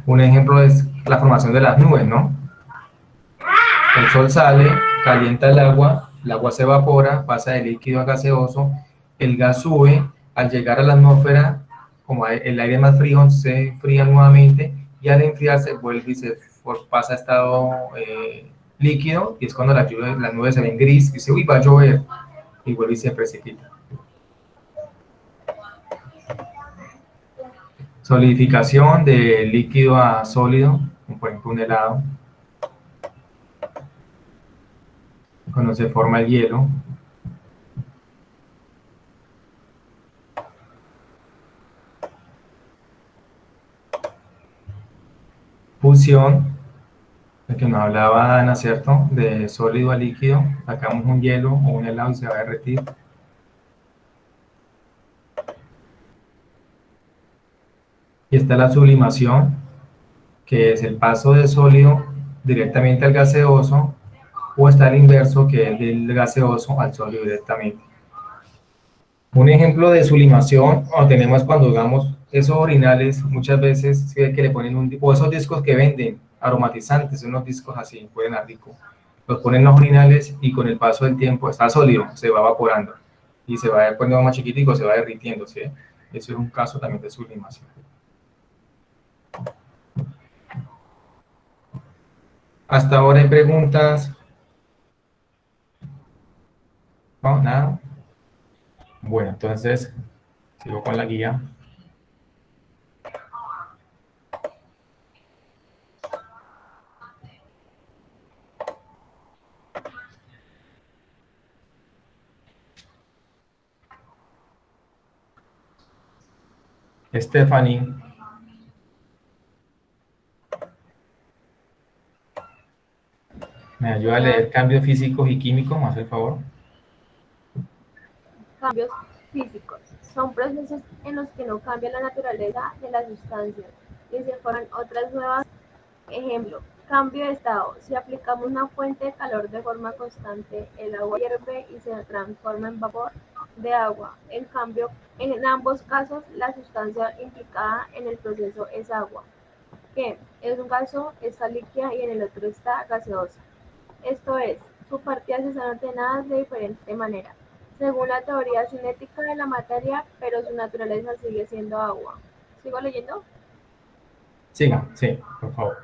Un ejemplo es la formación de las nubes, ¿no? El sol sale, calienta el agua se evapora, pasa de líquido a gaseoso, el gas sube, al llegar a la atmósfera, como el aire más frío, se enfría nuevamente, y al enfriarse vuelve y se pasa a estado líquido, y es cuando las nubes se ven gris, y dice, uy, va a llover, y vuelve y se precipita. Solidificación de líquido a sólido, como por ejemplo un helado, cuando se forma el hielo. Fusión, de que nos hablaba Ana, ¿cierto? De sólido a líquido, sacamos un hielo o un helado y se va a derretir. Y está la sublimación, que es el paso de sólido directamente al gaseoso, o está el inverso, que es del gaseoso al sólido directamente. Un ejemplo de sublimación lo tenemos cuando, digamos, esos orinales, muchas veces se ve que le ponen un tipo, esos discos que venden, aromatizantes, unos discos así, pueden dar rico. Los ponen en los orinales y con el paso del tiempo está sólido, se va evaporando. Y se va poniendo más chiquitico, se va derritiendo, ¿sí? Eso es un caso también de sublimación. Hasta ahora hay preguntas. No, nada. Bueno, entonces, sigo con la guía. Stephanie. ¿Me ayuda a leer cambios físicos y químicos? ¿Me hace el favor? Cambios físicos son procesos en los que no cambia la naturaleza de las sustancias y se forman otras nuevas. Ejemplo, cambio de estado. Si aplicamos una fuente de calor de forma constante, el agua hierve y se transforma en vapor de agua. En cambio, en ambos casos, la sustancia implicada en el proceso es agua, que en un caso está líquida y en el otro está gaseosa. Esto es, sus partículas están ordenadas de diferente manera, según la teoría cinética de la materia, pero su naturaleza sigue siendo agua. ¿Sigo leyendo? Siga, sí, por favor.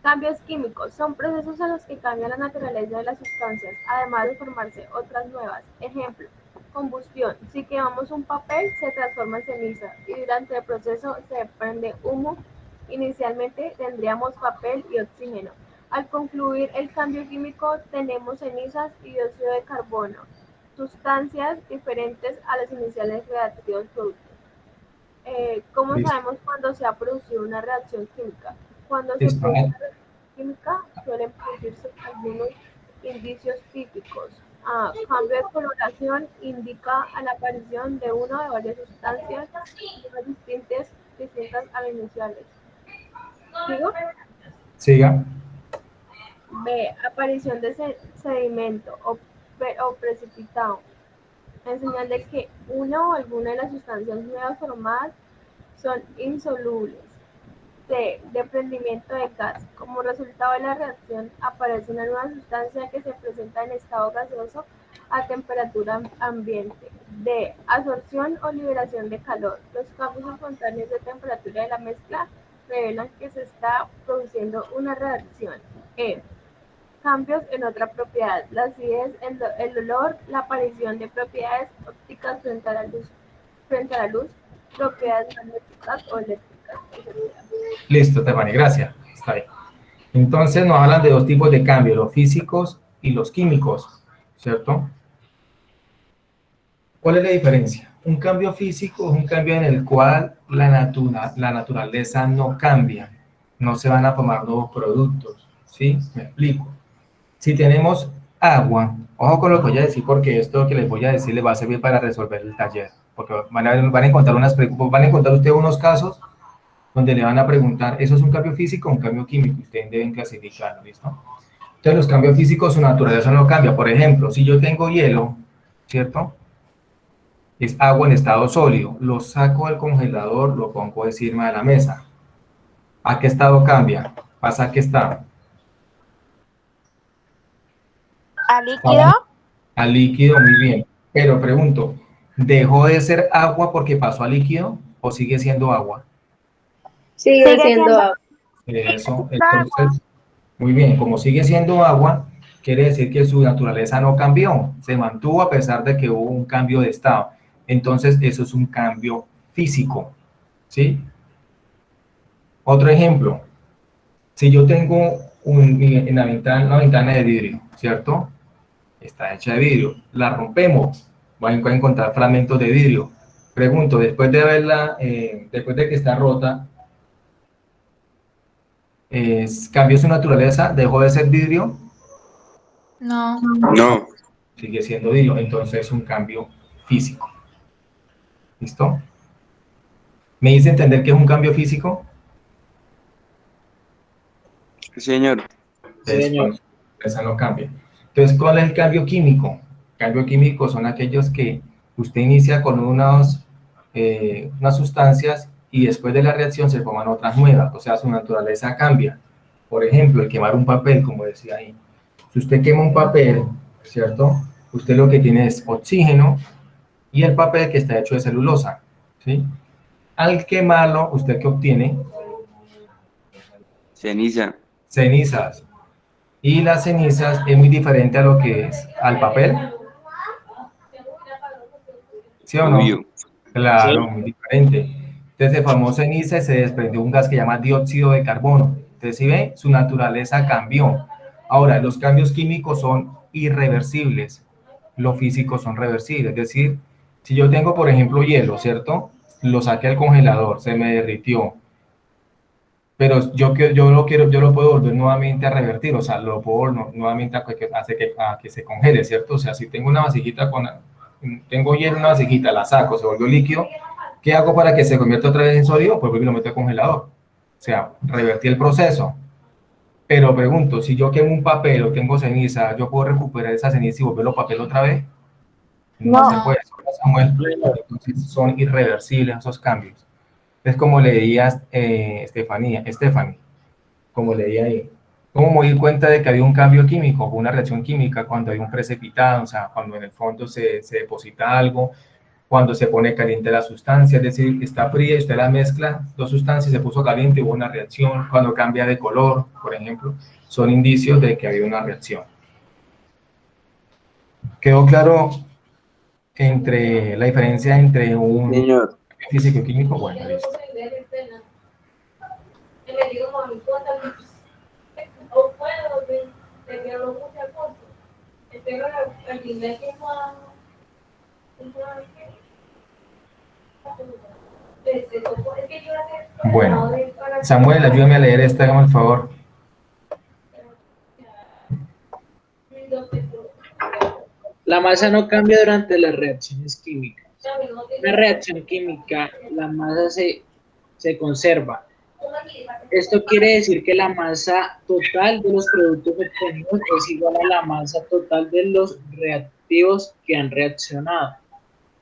Cambios químicos son procesos en los que cambia la naturaleza de las sustancias, además de formarse otras nuevas. Ejemplo, combustión. Si quemamos un papel, se transforma en ceniza y durante el proceso se desprende humo. Inicialmente tendríamos papel y oxígeno. Al concluir el cambio químico, tenemos cenizas y dióxido de carbono, sustancias diferentes a los iniciales reactivos productos. ¿Cómo sabemos cuando se ha producido una reacción química? Cuando se produce una reacción química, suelen producirse algunos indicios típicos. Cambio de coloración indica a la aparición de una o de varias sustancias distintas a las iniciales. ¿Sigo? Siga. B. Aparición de sedimento o precipitado, en señal de que una o alguna de las sustancias nuevas formadas son insolubles. C. Desprendimiento de gas. Como resultado de la reacción aparece una nueva sustancia que se presenta en estado gaseoso a temperatura ambiente. D. Absorción o liberación de calor. Los cambios espontáneos de temperatura de la mezcla revelan que se está produciendo una reacción. E. Cambios en otra propiedad, la acidez, el olor, la aparición de propiedades ópticas frente a la luz, propiedades magnéticas o eléctricas. Listo, Stephanie, gracias. Está bien. Entonces nos hablan de dos tipos de cambios, los físicos y los químicos, ¿cierto? ¿Cuál es la diferencia? Un cambio físico es un cambio en el cual la naturaleza no cambia, no se van a formar nuevos productos, ¿sí? Me explico. Si tenemos agua, ojo con lo que voy a decir, porque esto que les voy a decir les va a servir para resolver el taller, porque van a encontrar van a encontrar ustedes unos casos donde le van a preguntar, ¿eso es un cambio físico o un cambio químico? Ustedes deben clasificarlo, ¿listo? Entonces, los cambios físicos, su naturaleza no cambia. Por ejemplo, si yo tengo hielo, ¿cierto? Es agua en estado sólido. Lo saco del congelador, lo pongo encima de la mesa. ¿A qué estado cambia? ¿Pasa a qué estado? ¿A líquido? A líquido, muy bien. Pero pregunto, ¿dejó de ser agua porque pasó a líquido o sigue siendo agua? Sigue siendo agua. Eso, entonces, muy bien, como sigue siendo agua, quiere decir que su naturaleza no cambió, se mantuvo a pesar de que hubo un cambio de estado. Entonces, eso es un cambio físico, ¿sí? Otro ejemplo, si yo tengo una ventana de vidrio, ¿cierto? Está hecha de vidrio, la rompemos, van a encontrar fragmentos de vidrio. Pregunto, después de que está rota, ¿cambió su naturaleza? ¿Dejó de ser vidrio? No. No. Sigue siendo vidrio, entonces es un cambio físico. ¿Listo? ¿Me hice entender que es un cambio físico? Señor. Señor. Esa no cambia. Entonces, ¿cuál es el cambio químico? Cambio químico son aquellos que usted inicia con unas sustancias y después de la reacción se forman otras nuevas, o sea, su naturaleza cambia. Por ejemplo, el quemar un papel, como decía ahí. Si usted quema un papel, ¿cierto? Usted lo que tiene es oxígeno y el papel que está hecho de celulosa, ¿sí? Al quemarlo, ¿usted qué obtiene? Ceniza. Cenizas. Y las cenizas es muy diferente a lo que es al papel. ¿Sí o no? Obvio. Claro, Sí. muy diferente. Entonces se formó ceniza y se desprendió un gas que se llama dióxido de carbono. Entonces, si ve, su naturaleza cambió. Ahora, los cambios químicos son irreversibles. Los físicos son reversibles. Es decir, si yo tengo, por ejemplo, hielo, ¿cierto? Lo saqué al congelador, se me derritió. Pero yo lo puedo volver nuevamente a revertir, o sea, lo puedo nuevamente a que se congele, ¿cierto? O sea, si tengo una vasijita tengo hielo en una vasijita, la saco, se volvió líquido, ¿qué hago para que se convierta otra vez en sólido? Pues vuelvo y lo meto al congelador. O sea, revertí el proceso. Pero pregunto, si yo quemo un papel o tengo ceniza, ¿yo puedo recuperar esa ceniza y volverlo papel otra vez? No se puede, Samuel. Entonces son irreversibles esos cambios. Es como leía Stephanie, como leía ahí. ¿Cómo me di cuenta de que había un cambio químico, una reacción química cuando hay un precipitado, o sea, cuando en el fondo se deposita algo, cuando se pone caliente la sustancia, es decir, está fría y usted la mezcla, dos sustancias, se puso caliente, hubo una reacción, cuando cambia de color, por ejemplo, son indicios de que había una reacción. ¿Quedó claro la diferencia entre un físico y químico? Bueno, listo. Bueno, Samuel, ayúdame a leer esta, hágame el favor. La masa no cambia durante las reacciones químicas. En una reacción química, la masa se conserva. Esto quiere decir que la masa total de los productos obtenidos es igual a la masa total de los reactivos que han reaccionado.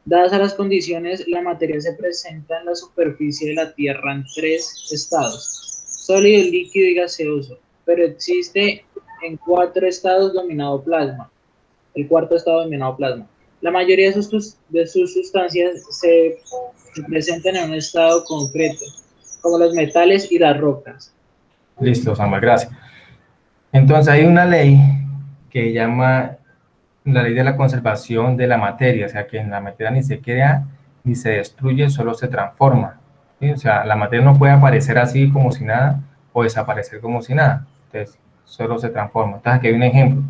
Dadas a las condiciones, la materia se presenta en la superficie de la Tierra en tres estados: sólido, líquido y gaseoso, pero existe en 4 estados dominado plasma. El cuarto estado dominado plasma. La mayoría de sus sustancias se presentan en un estado concreto, como los metales y las rocas. Listo, Samuel, gracias. Entonces hay una ley que llama la ley de la conservación de la materia, o sea que en la materia ni se crea ni se destruye, solo se transforma, ¿sí? O sea, la materia no puede aparecer así como si nada o desaparecer como si nada, entonces solo se transforma. Entonces aquí hay un ejemplo.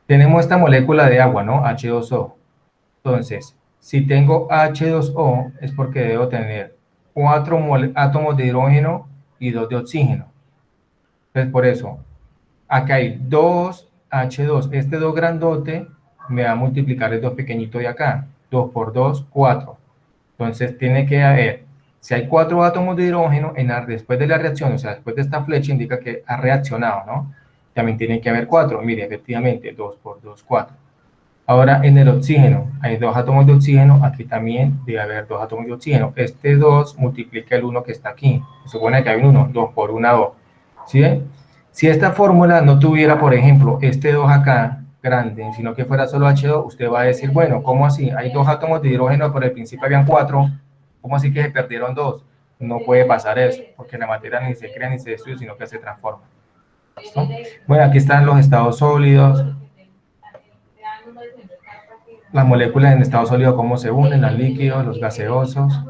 Tenemos esta molécula de agua, ¿no? H2O. Entonces, si tengo H2O es porque debo tener 4 átomos de hidrógeno y 2 de oxígeno. Entonces, por eso, acá hay 2 H2. Este 2 grandote me va a multiplicar el 2 pequeñito de acá. 2 por 2, 4. Entonces tiene que haber, si hay 4 átomos de hidrógeno, después de la reacción, o sea, después de esta flecha, indica que ha reaccionado, ¿no? También tiene que haber 4. Mire, efectivamente, 2 por 2, 4. Ahora, en el oxígeno, hay 2 átomos de oxígeno, aquí también debe haber 2 átomos de oxígeno. Este 2 multiplica el 1 que está aquí. Se supone que hay un 1, 2 por 1, 2. ¿Sí ven? Si esta fórmula no tuviera, por ejemplo, este 2 acá, grande, sino que fuera solo H2, usted va a decir, bueno, ¿cómo así? Hay 2 átomos de hidrógeno, pero al principio habían 4. ¿Cómo así que se perdieron 2? No puede pasar eso, porque la materia ni se crea ni se destruye, sino que se transforma. ¿Listo? Bueno, aquí están los estados sólidos. Las moléculas en estado sólido, cómo se unen, los líquidos, los gaseosos.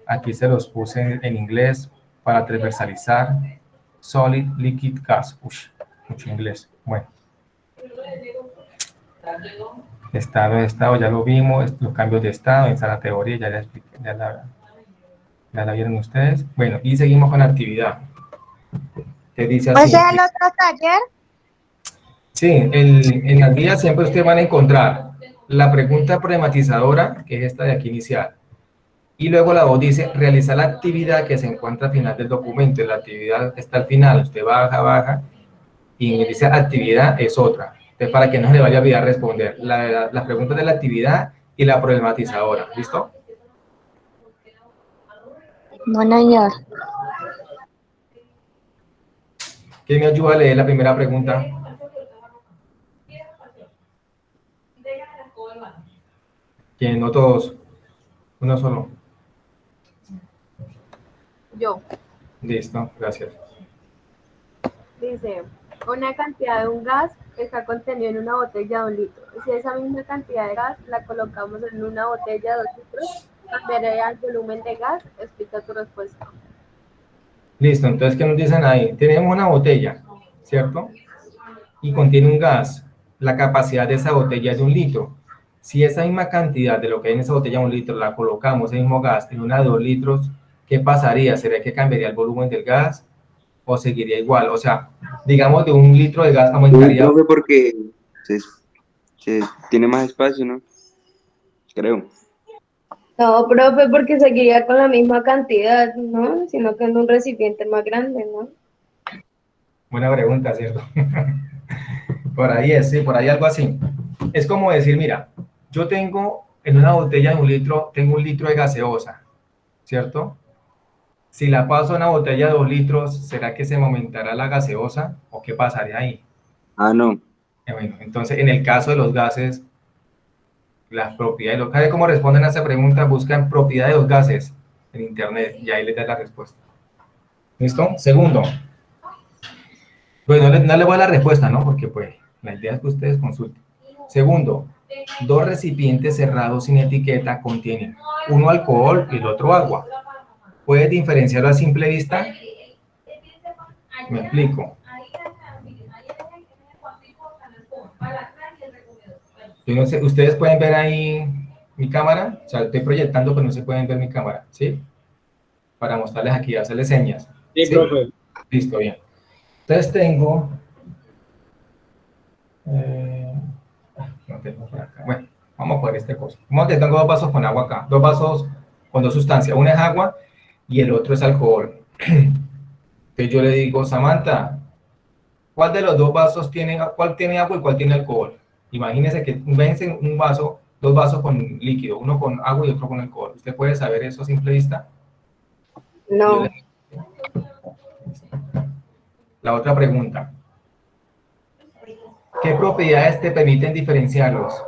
Aquí se los puse en inglés para transversalizar. Solid, liquid, gas. Uy, mucho inglés. Bueno. Estado, ya lo vimos. Los cambios de estado, esa es la teoría, ya la expliqué, ya la vieron ustedes. Bueno, y seguimos con la actividad. ¿Qué dice así? ¿O sea, el otro taller? Sí, en las guías siempre ustedes van a encontrar la pregunta problematizadora, que es esta de aquí inicial. Y luego la voz dice, realizar la actividad que se encuentra al final del documento. La actividad está al final, usted baja, y me dice actividad es otra. Entonces, para que no se le vaya a olvidar responder las preguntas de la actividad y la problematizadora. ¿Listo? Bueno, señor. ¿Quién me ayuda a leer la primera pregunta? ¿Quién? No todos. Uno solo. Yo. Listo, gracias. Dice, una cantidad de un gas está contenido en una botella de 1 litro. Si esa misma cantidad de gas la colocamos en una botella de 2 litros, cambiaría el volumen de gas. Explica tu respuesta. Listo, entonces, ¿qué nos dicen ahí? Tenemos una botella, ¿cierto? Y contiene un gas. La capacidad de esa botella es de 1 litro. Si esa misma cantidad de lo que hay en esa botella de 1 litro la colocamos, ese mismo gas, en una de 2 litros, ¿qué pasaría? ¿Sería que cambiaría el volumen del gas o seguiría igual? O sea, digamos de 1 litro de gas aumentaría... No, porque se tiene más espacio, ¿no? Creo. No, profe, porque seguiría con la misma cantidad, ¿no? Sino que en un recipiente más grande, ¿no? Buena pregunta, ¿cierto? Por ahí es, sí, por ahí algo así. Es como decir, mira, yo tengo en una botella de 1 litro, tengo 1 litro de gaseosa, ¿cierto? Si la paso a una botella de 2 litros, ¿será que se me aumentará la gaseosa o qué pasaría ahí? Ah, no. Bueno, entonces, en el caso de los gases, las propiedades, ¿sabe cómo responden a esa pregunta? Buscan propiedades de los gases en internet y ahí les da la respuesta. ¿Listo? Segundo. Bueno, no le voy a dar la respuesta, ¿no? Porque pues la idea es que ustedes consulten. Segundo, 2 recipientes cerrados sin etiqueta contienen uno alcohol y el otro agua. ¿Puedes diferenciarlo a simple vista? Me explico. Yo no sé, ¿ustedes pueden ver ahí mi cámara? O sea, estoy proyectando, pero no se pueden ver mi cámara, ¿sí? Para mostrarles aquí, hacerles señas. Sí, profe. Listo, bien. Entonces tengo... no tengo por acá. Bueno, vamos a poner esta cosa. Como que tengo 2 vasos con agua acá. 2 vasos con 2 sustancias. Uno es agua y el otro es alcohol. Entonces yo le digo, Samantha, ¿cuál de los 2 vasos tiene, cuál tiene agua y cuál tiene alcohol? Imagínense que ven un vaso, 2 vasos con líquido, uno con agua y otro con alcohol. ¿Usted puede saber eso a simple vista? No. La otra pregunta. ¿Qué propiedades te permiten diferenciarlos?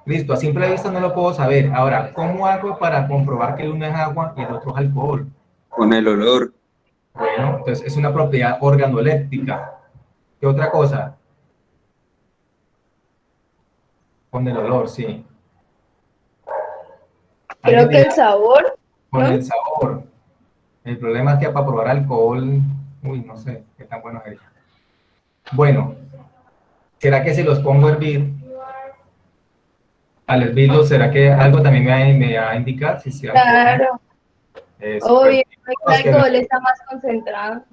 Listo, a simple vista no lo puedo saber. Ahora, ¿cómo hago para comprobar que el uno es agua y el otro es alcohol? Con el olor. Bueno, entonces es una propiedad organoléptica. ¿Qué otra cosa? Con el olor, sí. Creo que el sabor. Con ¿no? el sabor. El problema es que para probar alcohol, uy, no sé qué tan bueno sería. Bueno, ¿será que si los pongo a hervir, al hervirlos, será que algo también me va a indicar? Si Claro. Eso, Obvio, pues, el alcohol está más concentrado.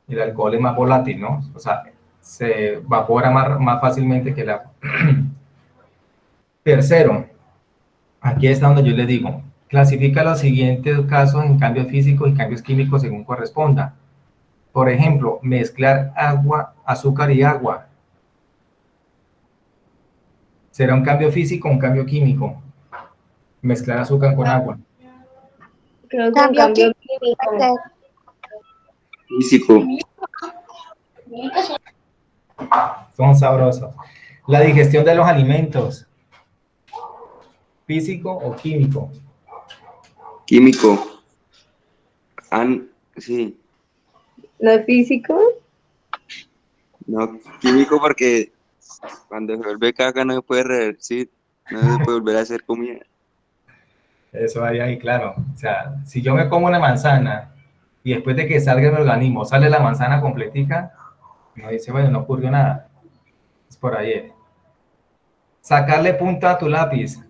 El alcohol es más volátil, ¿no? O sea, se evapora más fácilmente que el agua. Tercero, aquí está donde yo le digo, clasifica los siguientes casos en cambios físicos y cambios químicos según corresponda. Por ejemplo, mezclar agua, azúcar y agua. ¿Será un cambio físico o un cambio químico? Mezclar azúcar con agua. Creo que un cambio químico. Físico. Son sabrosos. La digestión de los alimentos. ¿Físico o químico? Químico. Sí. ¿No es físico? No, químico porque cuando se vuelve caca no se puede revertir, no se puede volver a hacer comida. Eso ahí, claro. O sea, si yo me como una manzana y después de que salga mi organismo sale la manzana completica, uno dice, bueno, no ocurrió nada. Es por ahí. Sacarle punta a tu lápiz.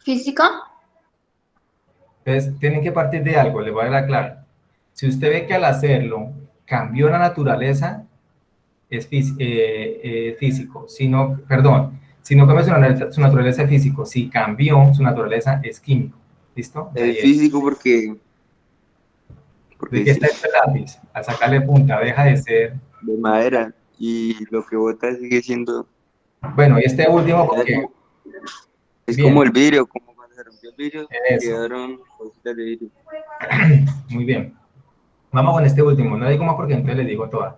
¿Físico? Entonces, tienen que partir de algo, les voy a dar la clave. Si usted ve que al hacerlo cambió la naturaleza, es físico. Si no, perdón, si no cambia su naturaleza es físico. Si cambió su naturaleza es químico. ¿Listo? Es físico porque ¿De qué está hecho el lápiz? Al sacarle punta, deja de ser... de madera y lo que bota sigue siendo... Bueno, y este último porque... Es Bien. como el vidrio, como cuando se rompió el vidrio, Eso. quedaron cositas de vidrio. Muy bien. Vamos con este último. No le digo más porque entonces le digo todas.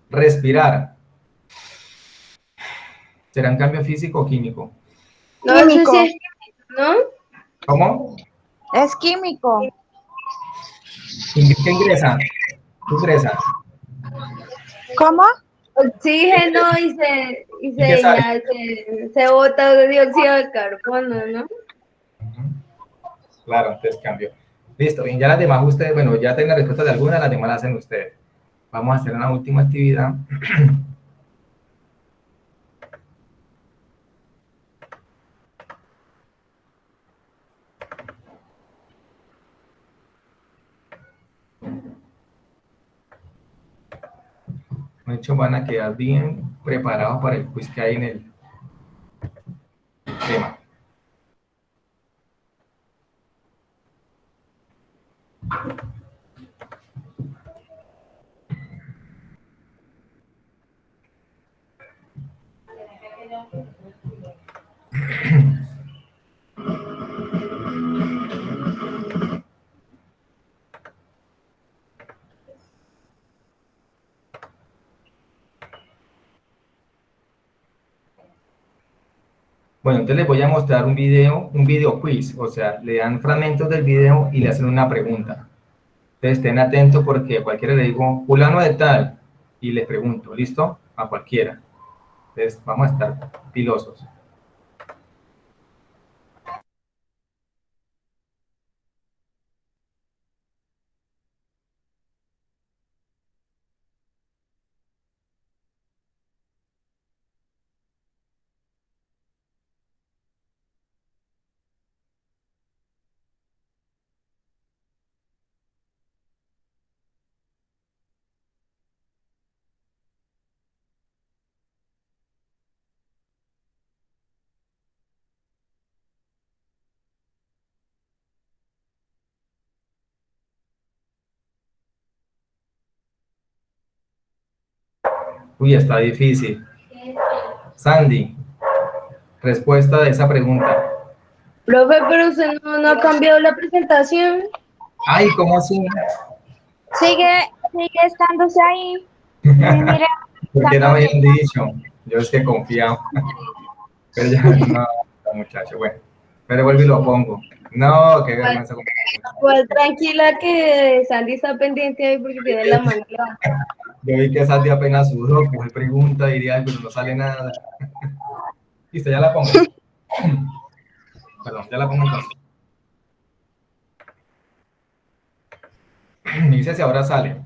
Respirar. ¿Será un cambio físico o químico? No, eso sí es químico, ¿no? ¿Cómo? Es químico. ¿Qué ingresa? ¿Qué ingresa? ¿Cómo? Oxígeno y se bota dióxido de carbono, ¿no? Claro, entonces cambio. Listo, bien, ya las demás ustedes, bueno, ya tienen la respuesta de alguna, las demás las hacen ustedes. Vamos a hacer una última actividad. De hecho, van a quedar bien preparados para el quiz que hay en el tema. Bueno, entonces les voy a mostrar un video quiz, o sea, le dan fragmentos del video y le hacen una pregunta. Entonces estén atentos porque a cualquiera le digo, fulano de tal, y les pregunto, ¿listo? A cualquiera. Entonces vamos a estar pilosos. Uy, está difícil. Sandy, respuesta de esa pregunta. Profe, pero usted no ha cambiado la presentación. Ay, ¿cómo así? Sigue estándose ahí. Mira, Porque no me habían dicho. Yo es que confiaba. Pero ya no, muchacho, bueno. Pero vuelvo y lo pongo. No, qué vergüenza. Pues tranquila que Sandy está pendiente ahí porque tiene la mano levantada. Yo vi que Sandy apenas sudó, coge pregunta, diría, pero no sale nada. Listo, ya la pongo. Perdón, ya la pongo entonces. Me dice si ahora sale.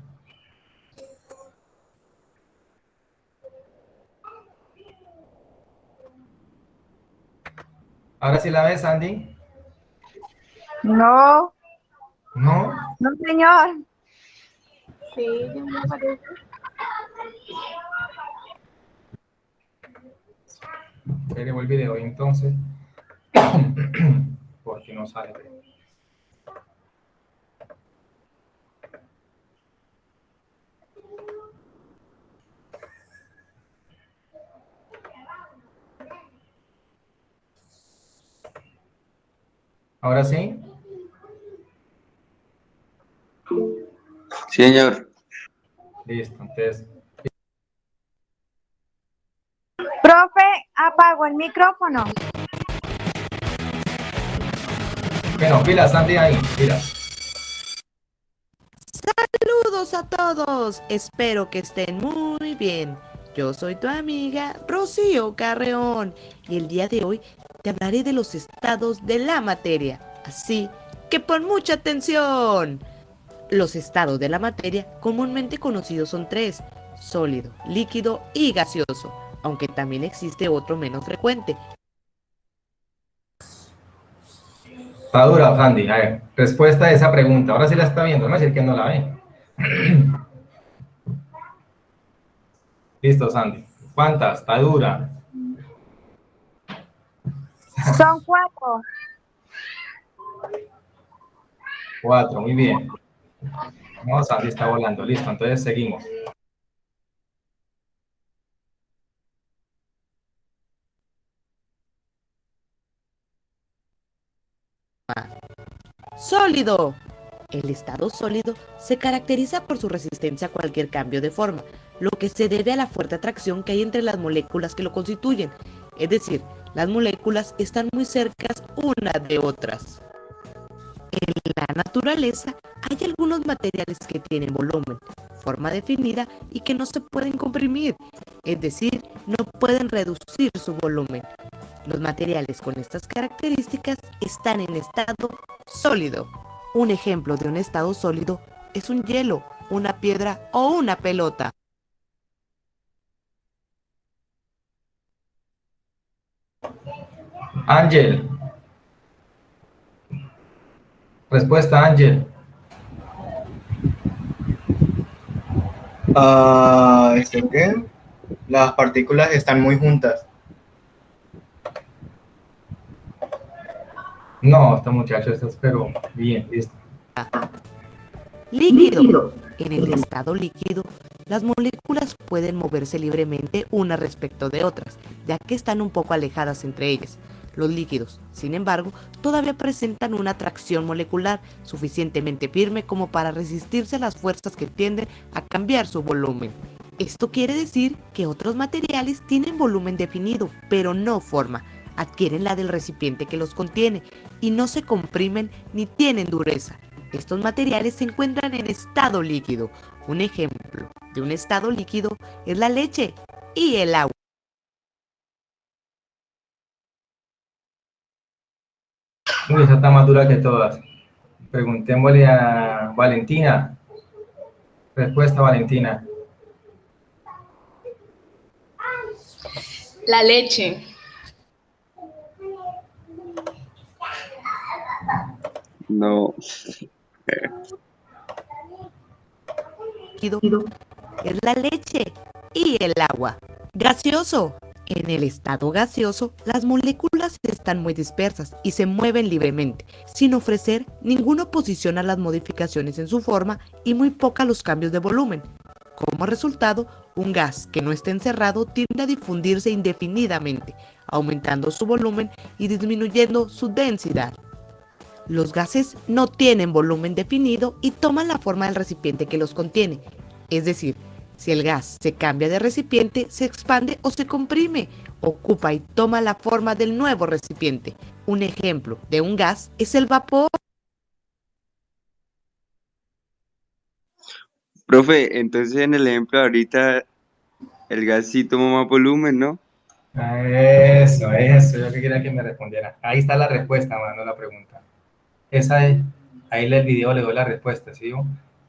¿Ahora sí la ves, Sandy? No, ¿No? no, señor. Sí, ya me aparece. Agrego el video entonces. Porque no sale. ¿Ahora sí? Sí, señor. Listo, entonces. Profe, apagó el micrófono. Bueno, pilas, Santi, ahí, pilas. Saludos a todos, espero que estén muy bien. Yo soy tu amiga Rocío Carreón y el día de hoy te hablaré de los estados de la materia, así que pon mucha atención. Los estados de la materia comúnmente conocidos son tres: sólido, líquido y gaseoso, aunque también existe otro menos frecuente. Está dura, Sandy. A ver, respuesta a esa pregunta. Ahora sí la está viendo, no es decir que no la ve. Listo, Sandy. ¿Cuántas? Está dura. Son 4. 4, muy bien. No, Sandy está volando. Listo, entonces seguimos. Sólido. El estado sólido se caracteriza por su resistencia a cualquier cambio de forma, lo que se debe a la fuerte atracción que hay entre las moléculas que lo constituyen, es decir, las moléculas están muy cercas unas de otras. En la naturaleza hay algunos materiales que tienen volumen, forma definida y que no se pueden comprimir, es decir, no pueden reducir su volumen. Los materiales con estas características están en estado sólido. Un ejemplo de un estado sólido es un hielo, una piedra o una pelota. Ángel. Respuesta, Ángel. ¿Qué? Las partículas están muy juntas. No, este muchacho está, pero bien, listo. Líquido. En el estado líquido, las moléculas pueden moverse libremente unas respecto de otras, ya que están un poco alejadas entre ellas. Los líquidos, sin embargo, todavía presentan una atracción molecular suficientemente firme como para resistirse a las fuerzas que tienden a cambiar su volumen. Esto quiere decir que otros materiales tienen volumen definido, pero no forma. Adquieren la del recipiente que los contiene y no se comprimen ni tienen dureza. Estos materiales se encuentran en estado líquido. Un ejemplo de un estado líquido es la leche y el agua. Uy, esa está más dura que todas. Preguntémosle a Valentina. Respuesta, Valentina. La leche. No. Es la leche y el agua. Gaseoso. En el estado gaseoso, las moléculas están muy dispersas y se mueven libremente, sin ofrecer ninguna oposición a las modificaciones en su forma y muy poca a los cambios de volumen. Como resultado, un gas que no esté encerrado tiende a difundirse indefinidamente, aumentando su volumen y disminuyendo su densidad. Los gases no tienen volumen definido y toman la forma del recipiente que los contiene. Es decir, si el gas se cambia de recipiente, se expande o se comprime, ocupa y toma la forma del nuevo recipiente. Un ejemplo de un gas es el vapor. Profe, entonces en el ejemplo ahorita el gas sí toma más volumen, ¿no? Eso, yo que quería que me respondiera. Ahí está la respuesta, mano, la pregunta. Esa es, ahí el video le doy la respuesta, ¿sí?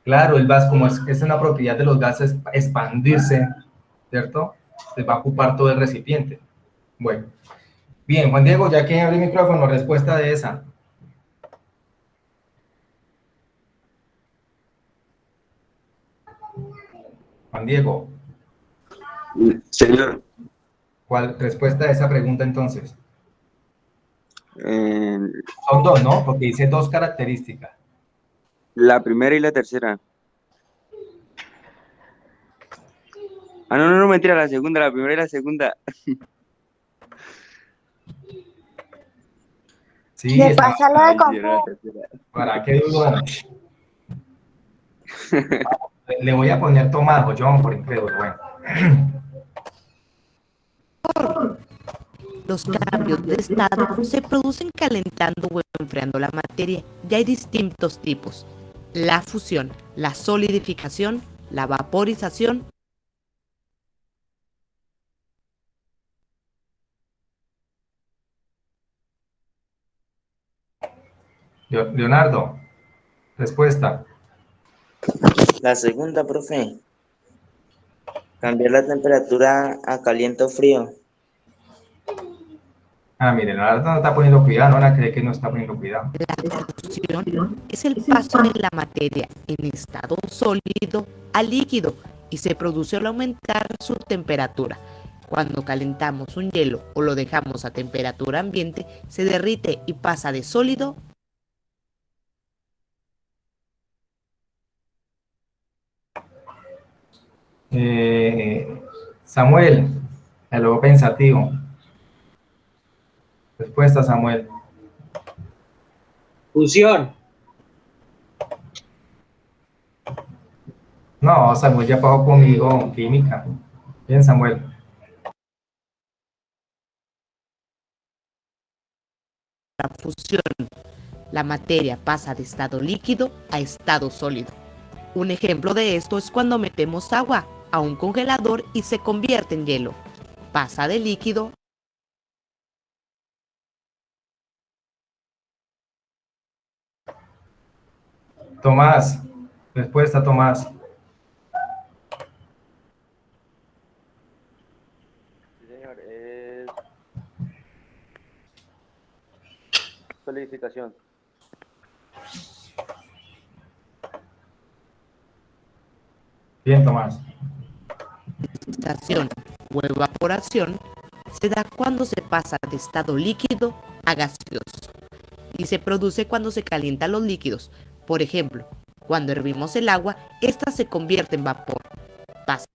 Claro, el gas, como es una propiedad de los gases expandirse, ¿cierto? Se va a ocupar todo el recipiente. Bueno, bien, Juan Diego, ya que abrí el micrófono, respuesta de esa. Juan Diego, Señor, ¿cuál respuesta a esa pregunta entonces? eh, Son dos, ¿no? Porque dice dos características. la primera y la tercera. Ah, no, no, no, mentira, la segunda, la primera y la segunda. Sí, ¿Le está. pasa lo de Ay, sí, Kung era la Fu? tercera. ¿Para qué dudo? Le voy a poner Tomás o John por incrédulo. Bueno. Los cambios de estado se producen calentando o enfriando la materia y hay distintos tipos: la fusión, la solidificación, la vaporización. Leonardo, respuesta. La segunda, profe. Cambiar la temperatura a caliente o frío. Ah, mire, Leonardo no está poniendo cuidado, no van a creer que no está poniendo cuidado. La fusión es el paso de la materia en estado sólido a líquido y se produce al aumentar su temperatura. Cuando calentamos un hielo o lo dejamos a temperatura ambiente, se derrite y pasa de sólido. Samuel, el luego pensativo. Respuesta, Samuel. Fusión. No, Samuel ya pasó conmigo química. Bien, Samuel. La fusión, la materia pasa de estado líquido a estado sólido. Un ejemplo de esto es cuando metemos agua a un congelador y se convierte en hielo. Pasa de líquido. Tomás, respuesta, Tomás. Sí, señor, es solidificación. Bien, Tomás. Estación o evaporación se da cuando se pasa de estado líquido a gaseoso y se produce cuando se calientan los líquidos. Por ejemplo, cuando hervimos el agua, esta se convierte en vapor. Pasa.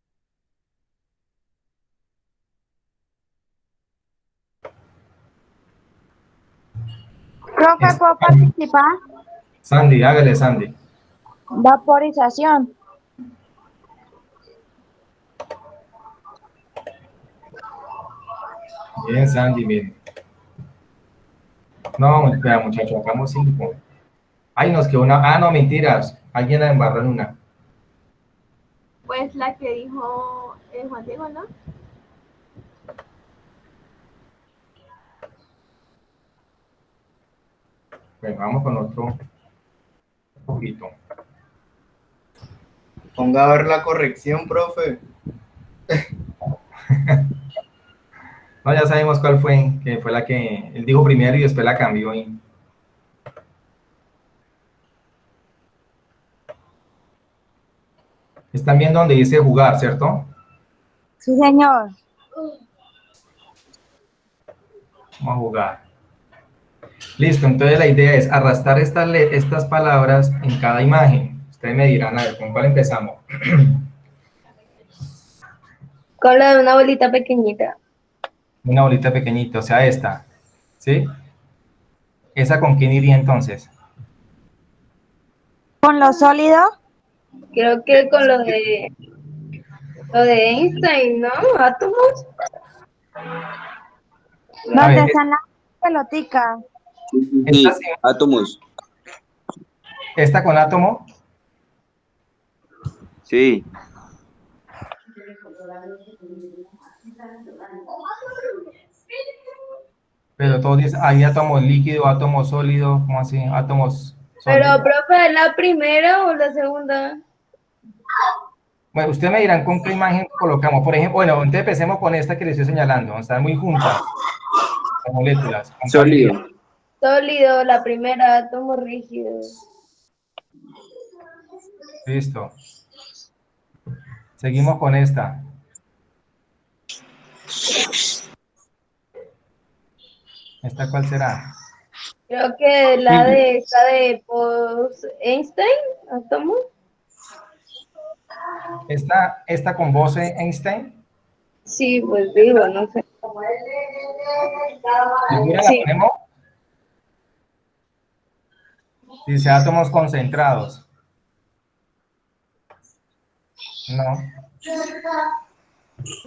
Profe, ¿puedo participar? Sandy, hágale, Sandy. Vaporización. Bien, Sandy, bien. No, espera, muchachos, hagamos 5. Ay, nos quedó una. Ah, no, mentiras. Alguien la embarró en una. Pues la que dijo Juan Diego, ¿no? Bueno, vamos con otro poquito. Ponga a ver la corrección, profe. No, ya sabemos cuál fue, que fue la que él dijo primero y después la cambió. Están viendo donde dice jugar, ¿cierto? Sí, señor. Vamos a jugar. Listo, entonces la idea es arrastrar estas palabras en cada imagen. Ustedes me dirán, a ver, ¿con cuál empezamos? Con la de una bolita pequeñita. Una bolita pequeñita, o sea, esta. ¿Sí? ¿Esa con quién iría entonces? ¿Con lo sólido? Creo que con lo de Einstein, ¿no? Átomos. ¿Dónde están las peloticas? Sí, átomos. ¿Esta con átomo? Sí. Pero todos dicen, hay átomos líquidos, átomos sólidos, ¿cómo así? Átomos Pero, sólidos. profe, ¿es la primera o la segunda? Bueno, ustedes me dirán con qué imagen colocamos. Por ejemplo, bueno, entonces empecemos con esta que les estoy señalando. Están muy juntas las moléculas. Sólido. Sólido, la primera, átomo rígido. Listo. Seguimos con esta. ¿Esta cuál será? Creo que la de esta de Post-Einstein, ¿átomo? ¿Esta con Bose-Einstein? Sí, pues digo, no sé. ¿Segura la Sí. ponemos? Dice átomos concentrados. No.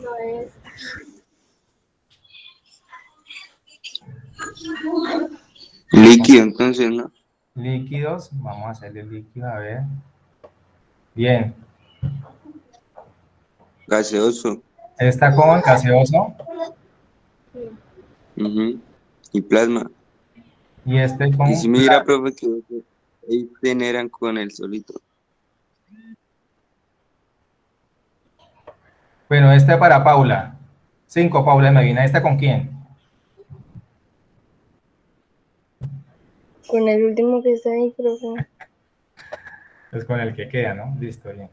No es. Líquido, entonces, ¿no? Líquidos. Vamos a hacerle líquido, a ver. Bien. Gaseoso. ¿Esta con gaseoso? Ujú. Y plasma. Y este con... Y si me dirá, profe, que ahí generan con el solito. Bueno, esta para Paula. 5, Paula Medina. ¿Esta con quién? Con el último que está ahí, profe. Es con el que queda, ¿no? Listo, bien.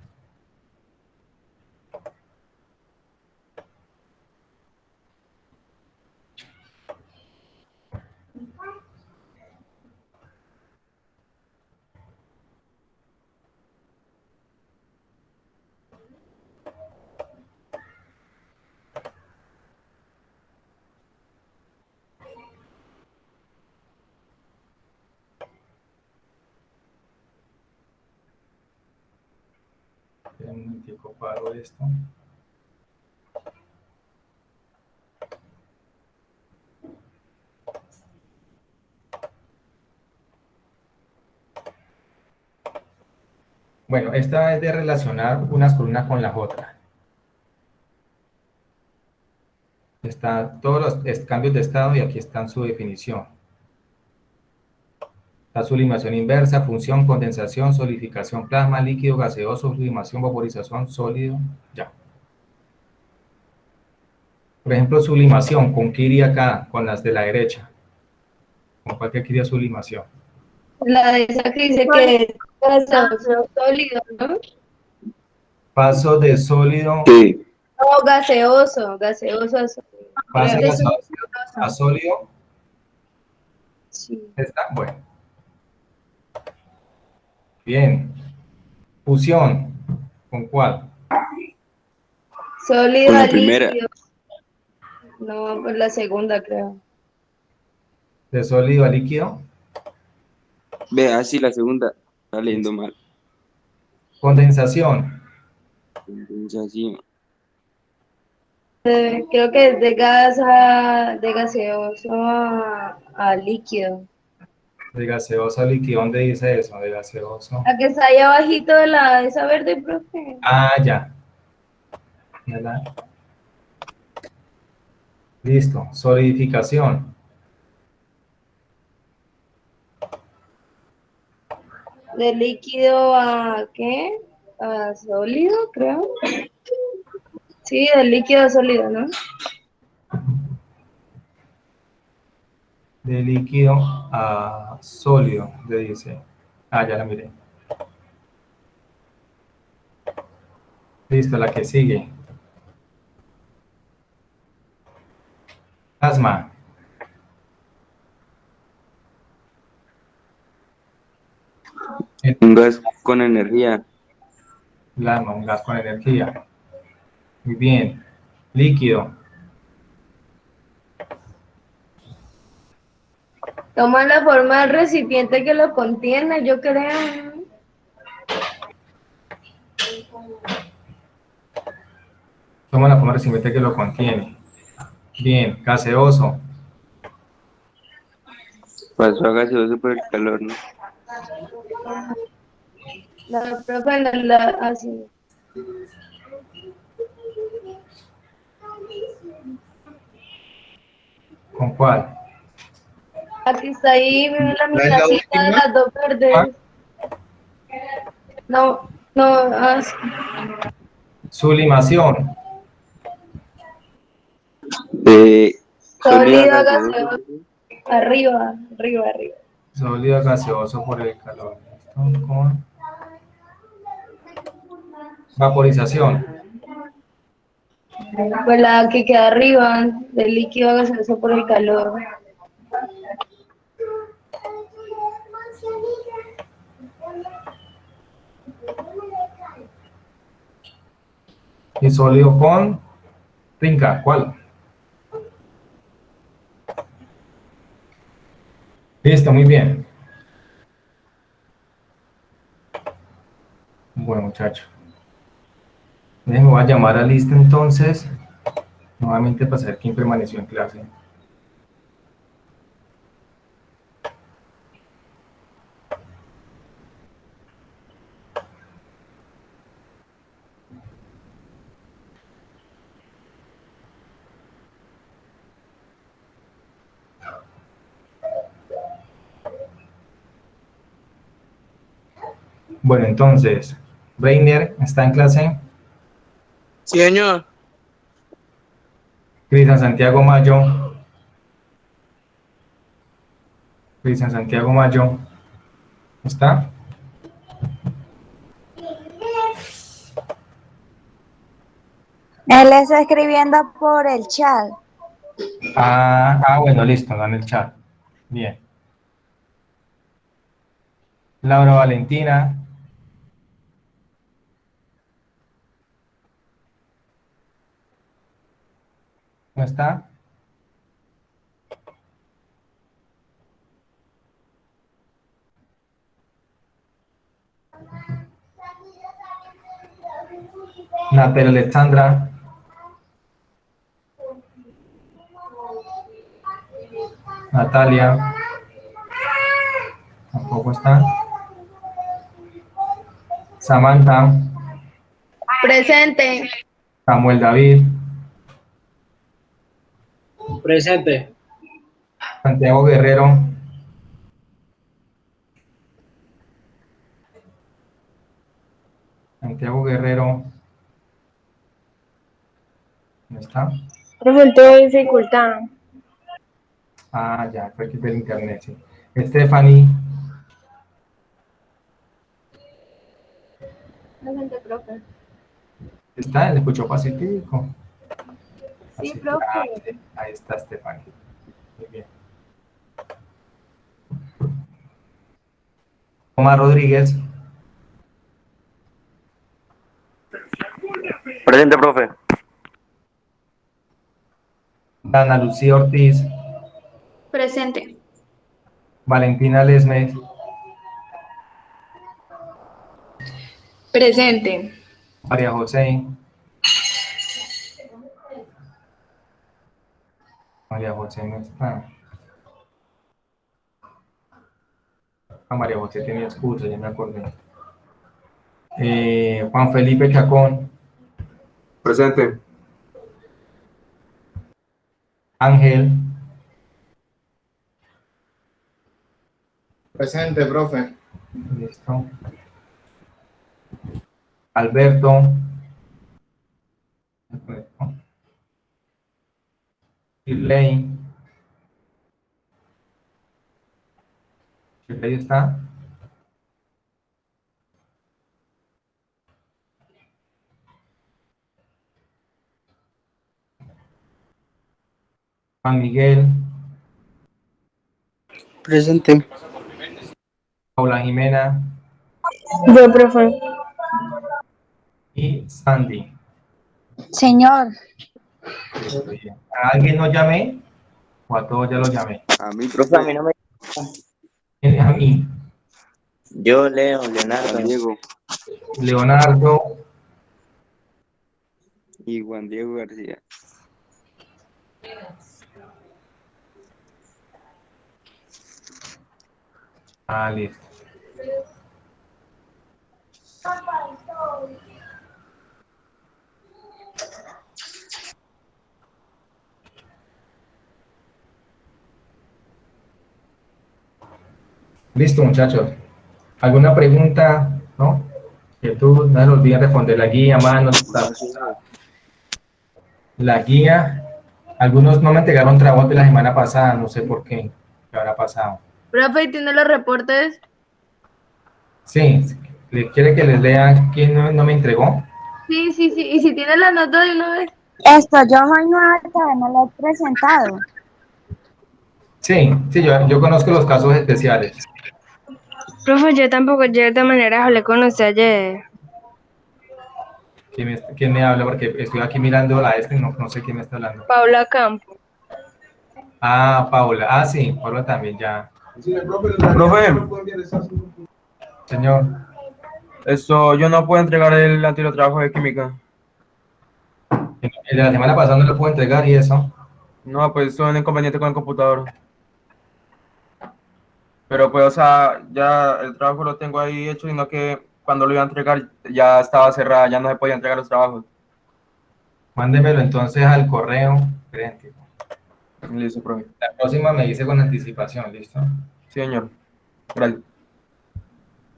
Espera un momentico, paro esto. Bueno, esta es de relacionar unas columnas con las otras. Está todos los cambios de estado y aquí está su definición. La sublimación inversa, función, condensación, solidificación, plasma, líquido, gaseoso, sublimación, vaporización, sólido, ya. Por ejemplo, sublimación, ¿con qué iría acá? Con las de la derecha. ¿Con cuál que iría sublimación? La de esa que dice que es gaseoso sólido, ¿no? Paso de sólido. Sí. No, gaseoso a sólido. Paso Creo que de sí. a sólido. Sí. ¿Está? Bueno. Bien. Fusión. ¿Con cuál? Sólido Con la a primera. líquido. No, pues la segunda, creo. De sólido a líquido. Ve, así la segunda. Está leyendo mal. Condensación. Condensación. Creo que es de gaseoso a líquido. De gaseoso a líquido. ¿Dónde dice eso? De gaseoso. La que está ahí abajito de esa verde, profe. Ah, ya. ¿Verdad? Listo. Solidificación. De líquido a ¿qué? A sólido, creo. Sí, de líquido a sólido, ¿no? De líquido a sólido, le dice. Ah, ya la miré. Listo, la que sigue. Plasma. Un gas con energía. Plasma, un gas con energía. Muy bien. Líquido. Toma la forma del recipiente que lo contiene, yo creo. Toma la forma recipiente que lo contiene. Bien. Gaseoso. Pasó a gaseoso por el calor, ¿no? La profe, así. ¿Con cuál? Aquí está ahí la mitadcita de última? las dos verdes. No, no, Sublimación. De sólido a gaseoso. Arriba. Sólido gaseoso por el calor. Listo, con vaporización. Pues la que queda arriba del líquido gaseoso por el calor. Y sólido con trinca, ¿cuál? Listo, muy bien. Bueno, muchacho. Me voy a llamar a lista entonces, nuevamente para saber quién permaneció en clase. Bueno, entonces, Reiner está en clase. Sí, señor. Cristian Santiago Mayo. Cristian Santiago Mayo. ¿Está? Él está escribiendo por el chat. Bueno, listo, dan el chat. Bien. Laura Valentina. ¿No está? Natalia Alexandra. Natalia. Tampoco está. Samantha. Presente. Samuel David. Presente. Santiago Guerrero. Santiago Guerrero. ¿No está? Profe, tuve dificultad. Ya, fue que del internet, sí. Stephanie. Presente, profe. ¿Está? ¿Le escuchó pacífico? Sí, profe. Ahí está Stephanie. Muy bien. Omar Rodríguez. Presente, profe. Ana Lucía Ortiz. Presente. Valentina Lesmes. Presente. María José. María José no está. María José tenía excusa, ya me acordé. Juan Felipe Chacón. Presente. Ángel. Presente, profe. Listo. Alberto. Shirley. Shirley está. Juan Miguel. Presente. Paula Jimena. Yo, profe. Y Sandy. Señor. Listo, bien. ¿A alguien no llamé? ¿O a todos ya los llamé? A mí, Profe, a mí no me... A mí. Yo, Leonardo. Diego Leonardo. y Juan Diego García. Listo. Listo, muchachos. ¿Alguna pregunta? ¿No? Que tú no se olviden responder la guía, mano. La guía. Algunos no me entregaron trabajo de la semana pasada, no sé por qué. ¿Qué habrá pasado? Profe, ¿tiene los reportes? Sí. ¿Le quiere que les lea quién no me entregó? Sí, sí, sí. ¿Y si tiene la nota de una vez? Esto yo soy nueva, todavía no lo he presentado. Sí, sí, yo conozco los casos especiales. Profe, yo tampoco, yo de todas maneras hablé con usted ayer. ¿Quién me habla? Porque estoy aquí mirando a este y no sé quién me está hablando. Paula Campo. Ah, Paula. Ah, sí, Paula también ya. Profe, Señor. yo no puedo entregar el anterior trabajo de química. El de la semana pasada no lo puedo entregar y eso. No, pues tuve un inconveniente con el computador. Pero pues, o sea, ya el trabajo lo tengo ahí hecho, sino que cuando lo iba a entregar ya estaba cerrada, ya no se podía entregar los trabajos. Mándemelo entonces al correo. Frente. Listo, profe. La próxima me dice con anticipación, ¿listo? Sí, señor. Gracias.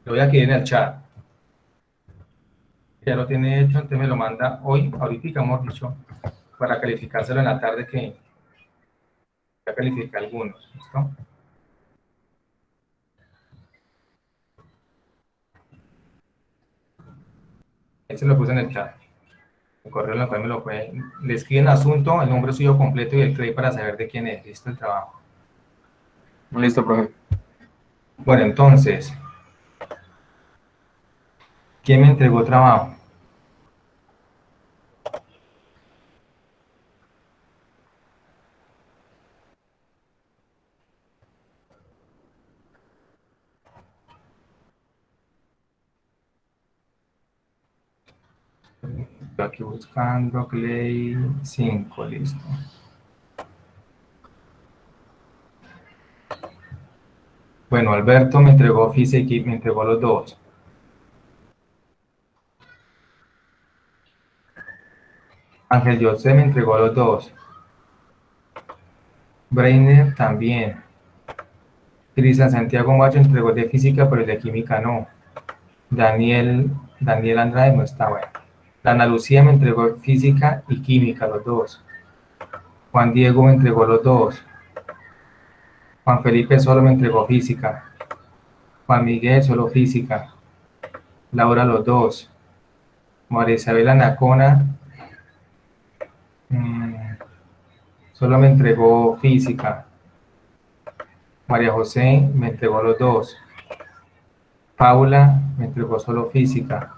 Lo voy a escribir en el chat. Ya lo tiene hecho, entonces me lo manda hoy, ahorita hemos dicho, para calificárselo en la tarde que voy a calificar algunos, ¿listo? Ahí se lo puse en el chat. El correo en el cual me lo puede. Le escriben asunto, el nombre suyo completo y el CREI para saber de quién es. Listo el trabajo. Listo, profe. Bueno, entonces, ¿quién me entregó trabajo? Estoy aquí buscando Clay 5, listo. Bueno, Alberto me entregó física y me entregó los dos. Ángel José me entregó los dos. Brainer también. Cristian Santiago Macho entregó el de física, pero el de química no. Daniel Andrade no está bueno. Ana Lucía me entregó física y química, los dos. Juan Diego me entregó los dos. Juan Felipe solo me entregó física. Juan Miguel solo física. Laura los dos. María Isabel Anacona solo me entregó física. María José me entregó los dos. Paula me entregó solo física.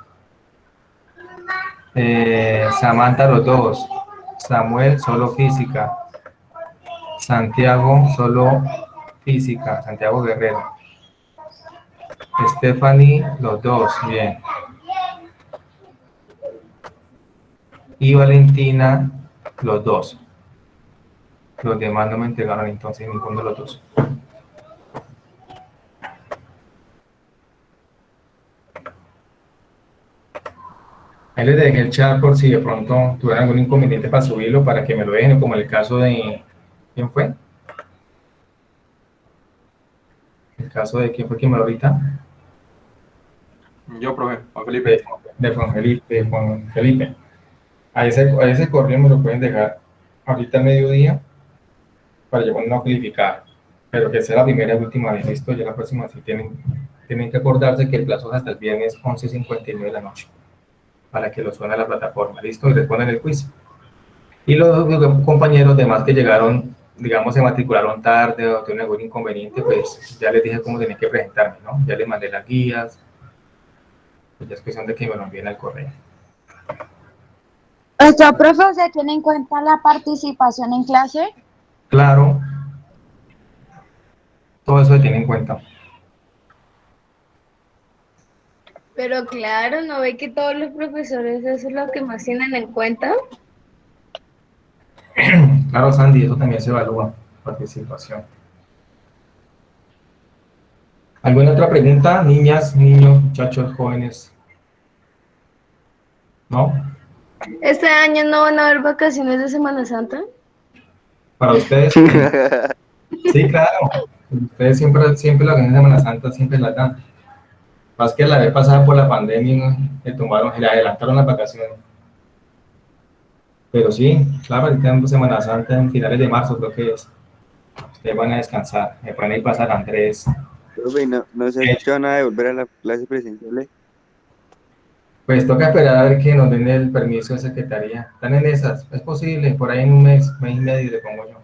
Samantha los dos. Samuel solo física. Santiago solo física. Santiago Guerrero. Stephanie los dos. Bien. Y Valentina los dos. Los demás no me entregaron entonces ninguno de los dos. Ahí les dejé el chat por si de pronto tuvieran algún inconveniente para subirlo, para que me lo dejen, como el caso de... ¿Quién fue? El caso de quién fue quien me lo ahorita. Yo, profe, Juan Felipe. De Juan Felipe. A ese correo me lo pueden dejar ahorita a mediodía para yo no calificar. Pero que sea la primera y última vez, listo. Ya la próxima sí tienen que acordarse que el plazo es hasta el viernes 11:59 de la noche. Para que lo suene a la plataforma, listo, y responden el quiz. Y los compañeros demás que llegaron, digamos, se matricularon tarde o tuvieron algún inconveniente, pues ya les dije cómo tenían que presentarme, ¿no? Ya les mandé las guías, pues ya es cuestión de que me lo envíen al correo. ¿Esto, profe, se tiene en cuenta la participación en clase? Claro, todo eso se tiene en cuenta. Pero claro, ¿no ve que todos los profesores eso es lo que más tienen en cuenta? Claro, Sandy, eso también se evalúa, participación. ¿Alguna otra pregunta? Niñas, niños, muchachos, jóvenes. ¿No? ¿Este año no van a haber vacaciones de Semana Santa? Para ustedes. Sí, claro. Ustedes siempre la Semana Santa siempre la dan. Más que la vez pasada por la pandemia, le adelantaron las vacaciones. Pero sí, claro, ahorita en Semana Santa, en finales de marzo creo que es. Ustedes van a descansar, me pueden ir pasar a Andrés. Profe, no se ha escuchado nada de volver a la clase presencial. Pues toca esperar a ver que nos den el permiso de secretaría. Están en esas, es posible, por ahí en un mes y medio le pongo yo.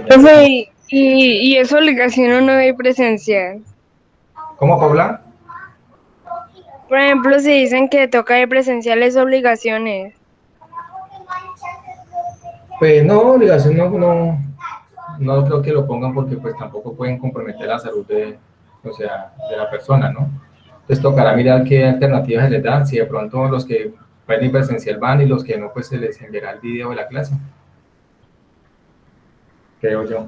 Profe, ¿y es obligación o no ir presencial? ¿Cómo, Paula? Por ejemplo, si dicen que toca ir presencial, ¿es obligaciones? Pues no, obligación no creo que lo pongan porque pues tampoco pueden comprometer la salud de la persona, ¿no? Entonces tocará mirar qué alternativas se les dan, si de pronto los que pueden ir presencial van y los que no, pues se les enviará el video de la clase. Creo yo.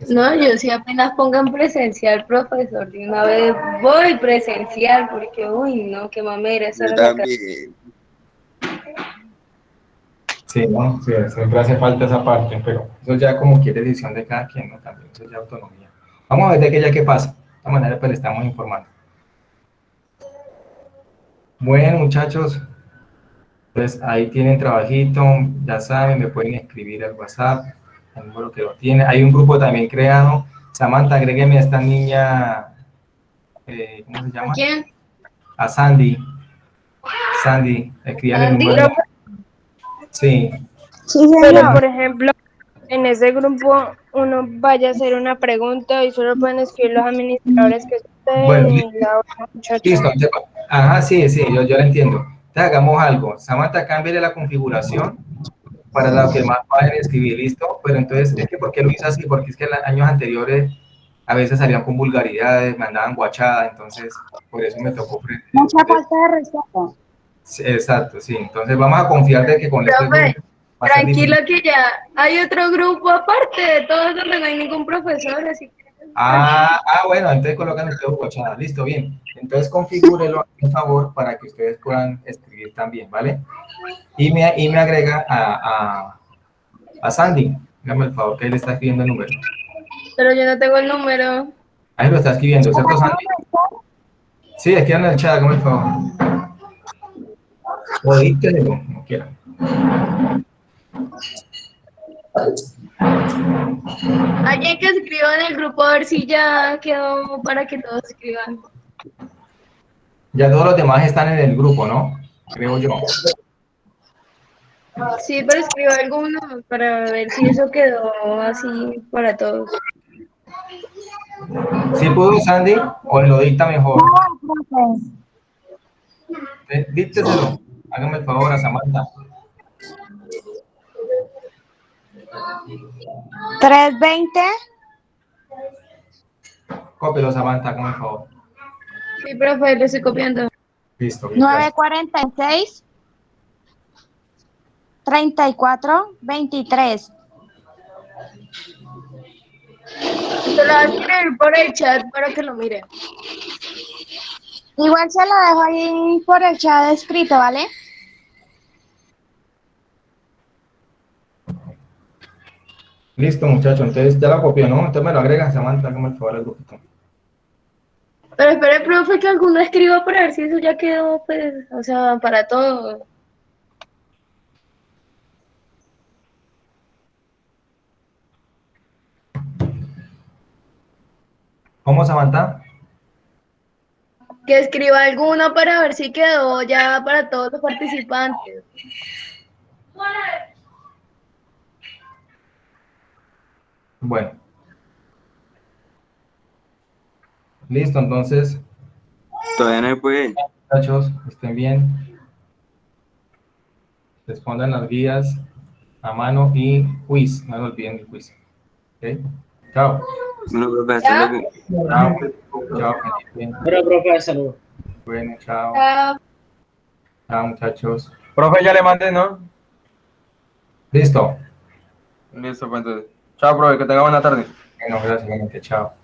No, yo sí apenas pongan presencial, profesor, de una vez voy presencial, porque, uy, no, qué mamera, eso Yo era la también. Sí, ¿no? Sí, siempre hace falta esa parte, pero eso ya como quiere decisión de cada quien, ¿no? También, eso ya autonomía. Vamos a ver de qué ya qué pasa. De esta manera pues le estamos informando. Bueno, muchachos, pues ahí tienen trabajito, ya saben, me pueden escribir al WhatsApp, el número que lo tiene. Hay un grupo también creado. Samantha, agrégueme a esta niña, ¿cómo se llama? ¿A quién? A Sandy. Sandy, escríbale el número. Sí. Pero, por ejemplo, en ese grupo uno vaya a hacer una pregunta y solo pueden escribir los administradores que estén Bueno, y la otra muchacha. listo. Ajá, sí, yo lo entiendo. Entonces hagamos algo. Samantha, cámbiale la configuración para lo que más vayan a escribir, listo. Pero entonces, es que ¿por qué lo hice así? Porque es que en los años anteriores a veces salían con vulgaridades, mandaban guachada, entonces por eso me tocó. Mucha falta de respeto. Sí, exacto, sí. Entonces vamos a confiar de que con este Profe, grupo va a ser tranquilo difícil. que ya hay otro grupo aparte de todos donde no hay ningún profesor, así que... Bueno, entonces colocan ustedes guachada, listo, bien. Entonces configúrelo, por favor, para que ustedes puedan escribir también, ¿vale? Y me agrega a Sandy. Dígame el favor que él le está escribiendo el número. Pero yo no tengo el número. Ahí lo está escribiendo, ¿cierto, Sandy? Sí, escriban en el chat, hágame el favor. O díctelo, como quieran. Alguien que escriba en el grupo a ver si ya quedó para que todos escriban. Ya todos los demás están en el grupo, ¿no? Creo yo. Sí, pero escriba alguno para ver si eso quedó así para todos. ¿Sí pudo, Sandy? ¿O lo dicta mejor? Dícteselo. Hágame el favor a Samantha. 320. Cópielo, Samantha, hágame el favor. Sí, profe, lo estoy copiando. Listo. Bien, 946. 3423. Se lo voy a escribir por el chat para que lo mire. Igual se lo dejo ahí por el chat escrito, ¿vale? Listo, muchachos. Entonces ya la copió, ¿no? Entonces me lo agrega, Samantha, hágame el favor al grupito. Pero espere, profe, que alguno escriba para ver si eso ya quedó, pues, o sea, para todos. ¿Cómo, Samantha? Que escriba alguno para ver si quedó ya para todos los participantes. Bueno. Listo, entonces. Todavía no puede. Muchachos, estén bien. Respondan las guías a mano y quiz. No lo olviden el quiz. ¿Ok? Chao. Bueno, profe, hasta luego. Chao. Chao. Bien. Bueno, profe, hasta luego. Bueno, chao. Chao. Chao, muchachos. Profe, ya le mandé, ¿no? Listo. Listo, pues entonces. Chao, profe, que tenga buena tarde. Bueno, gracias, chao.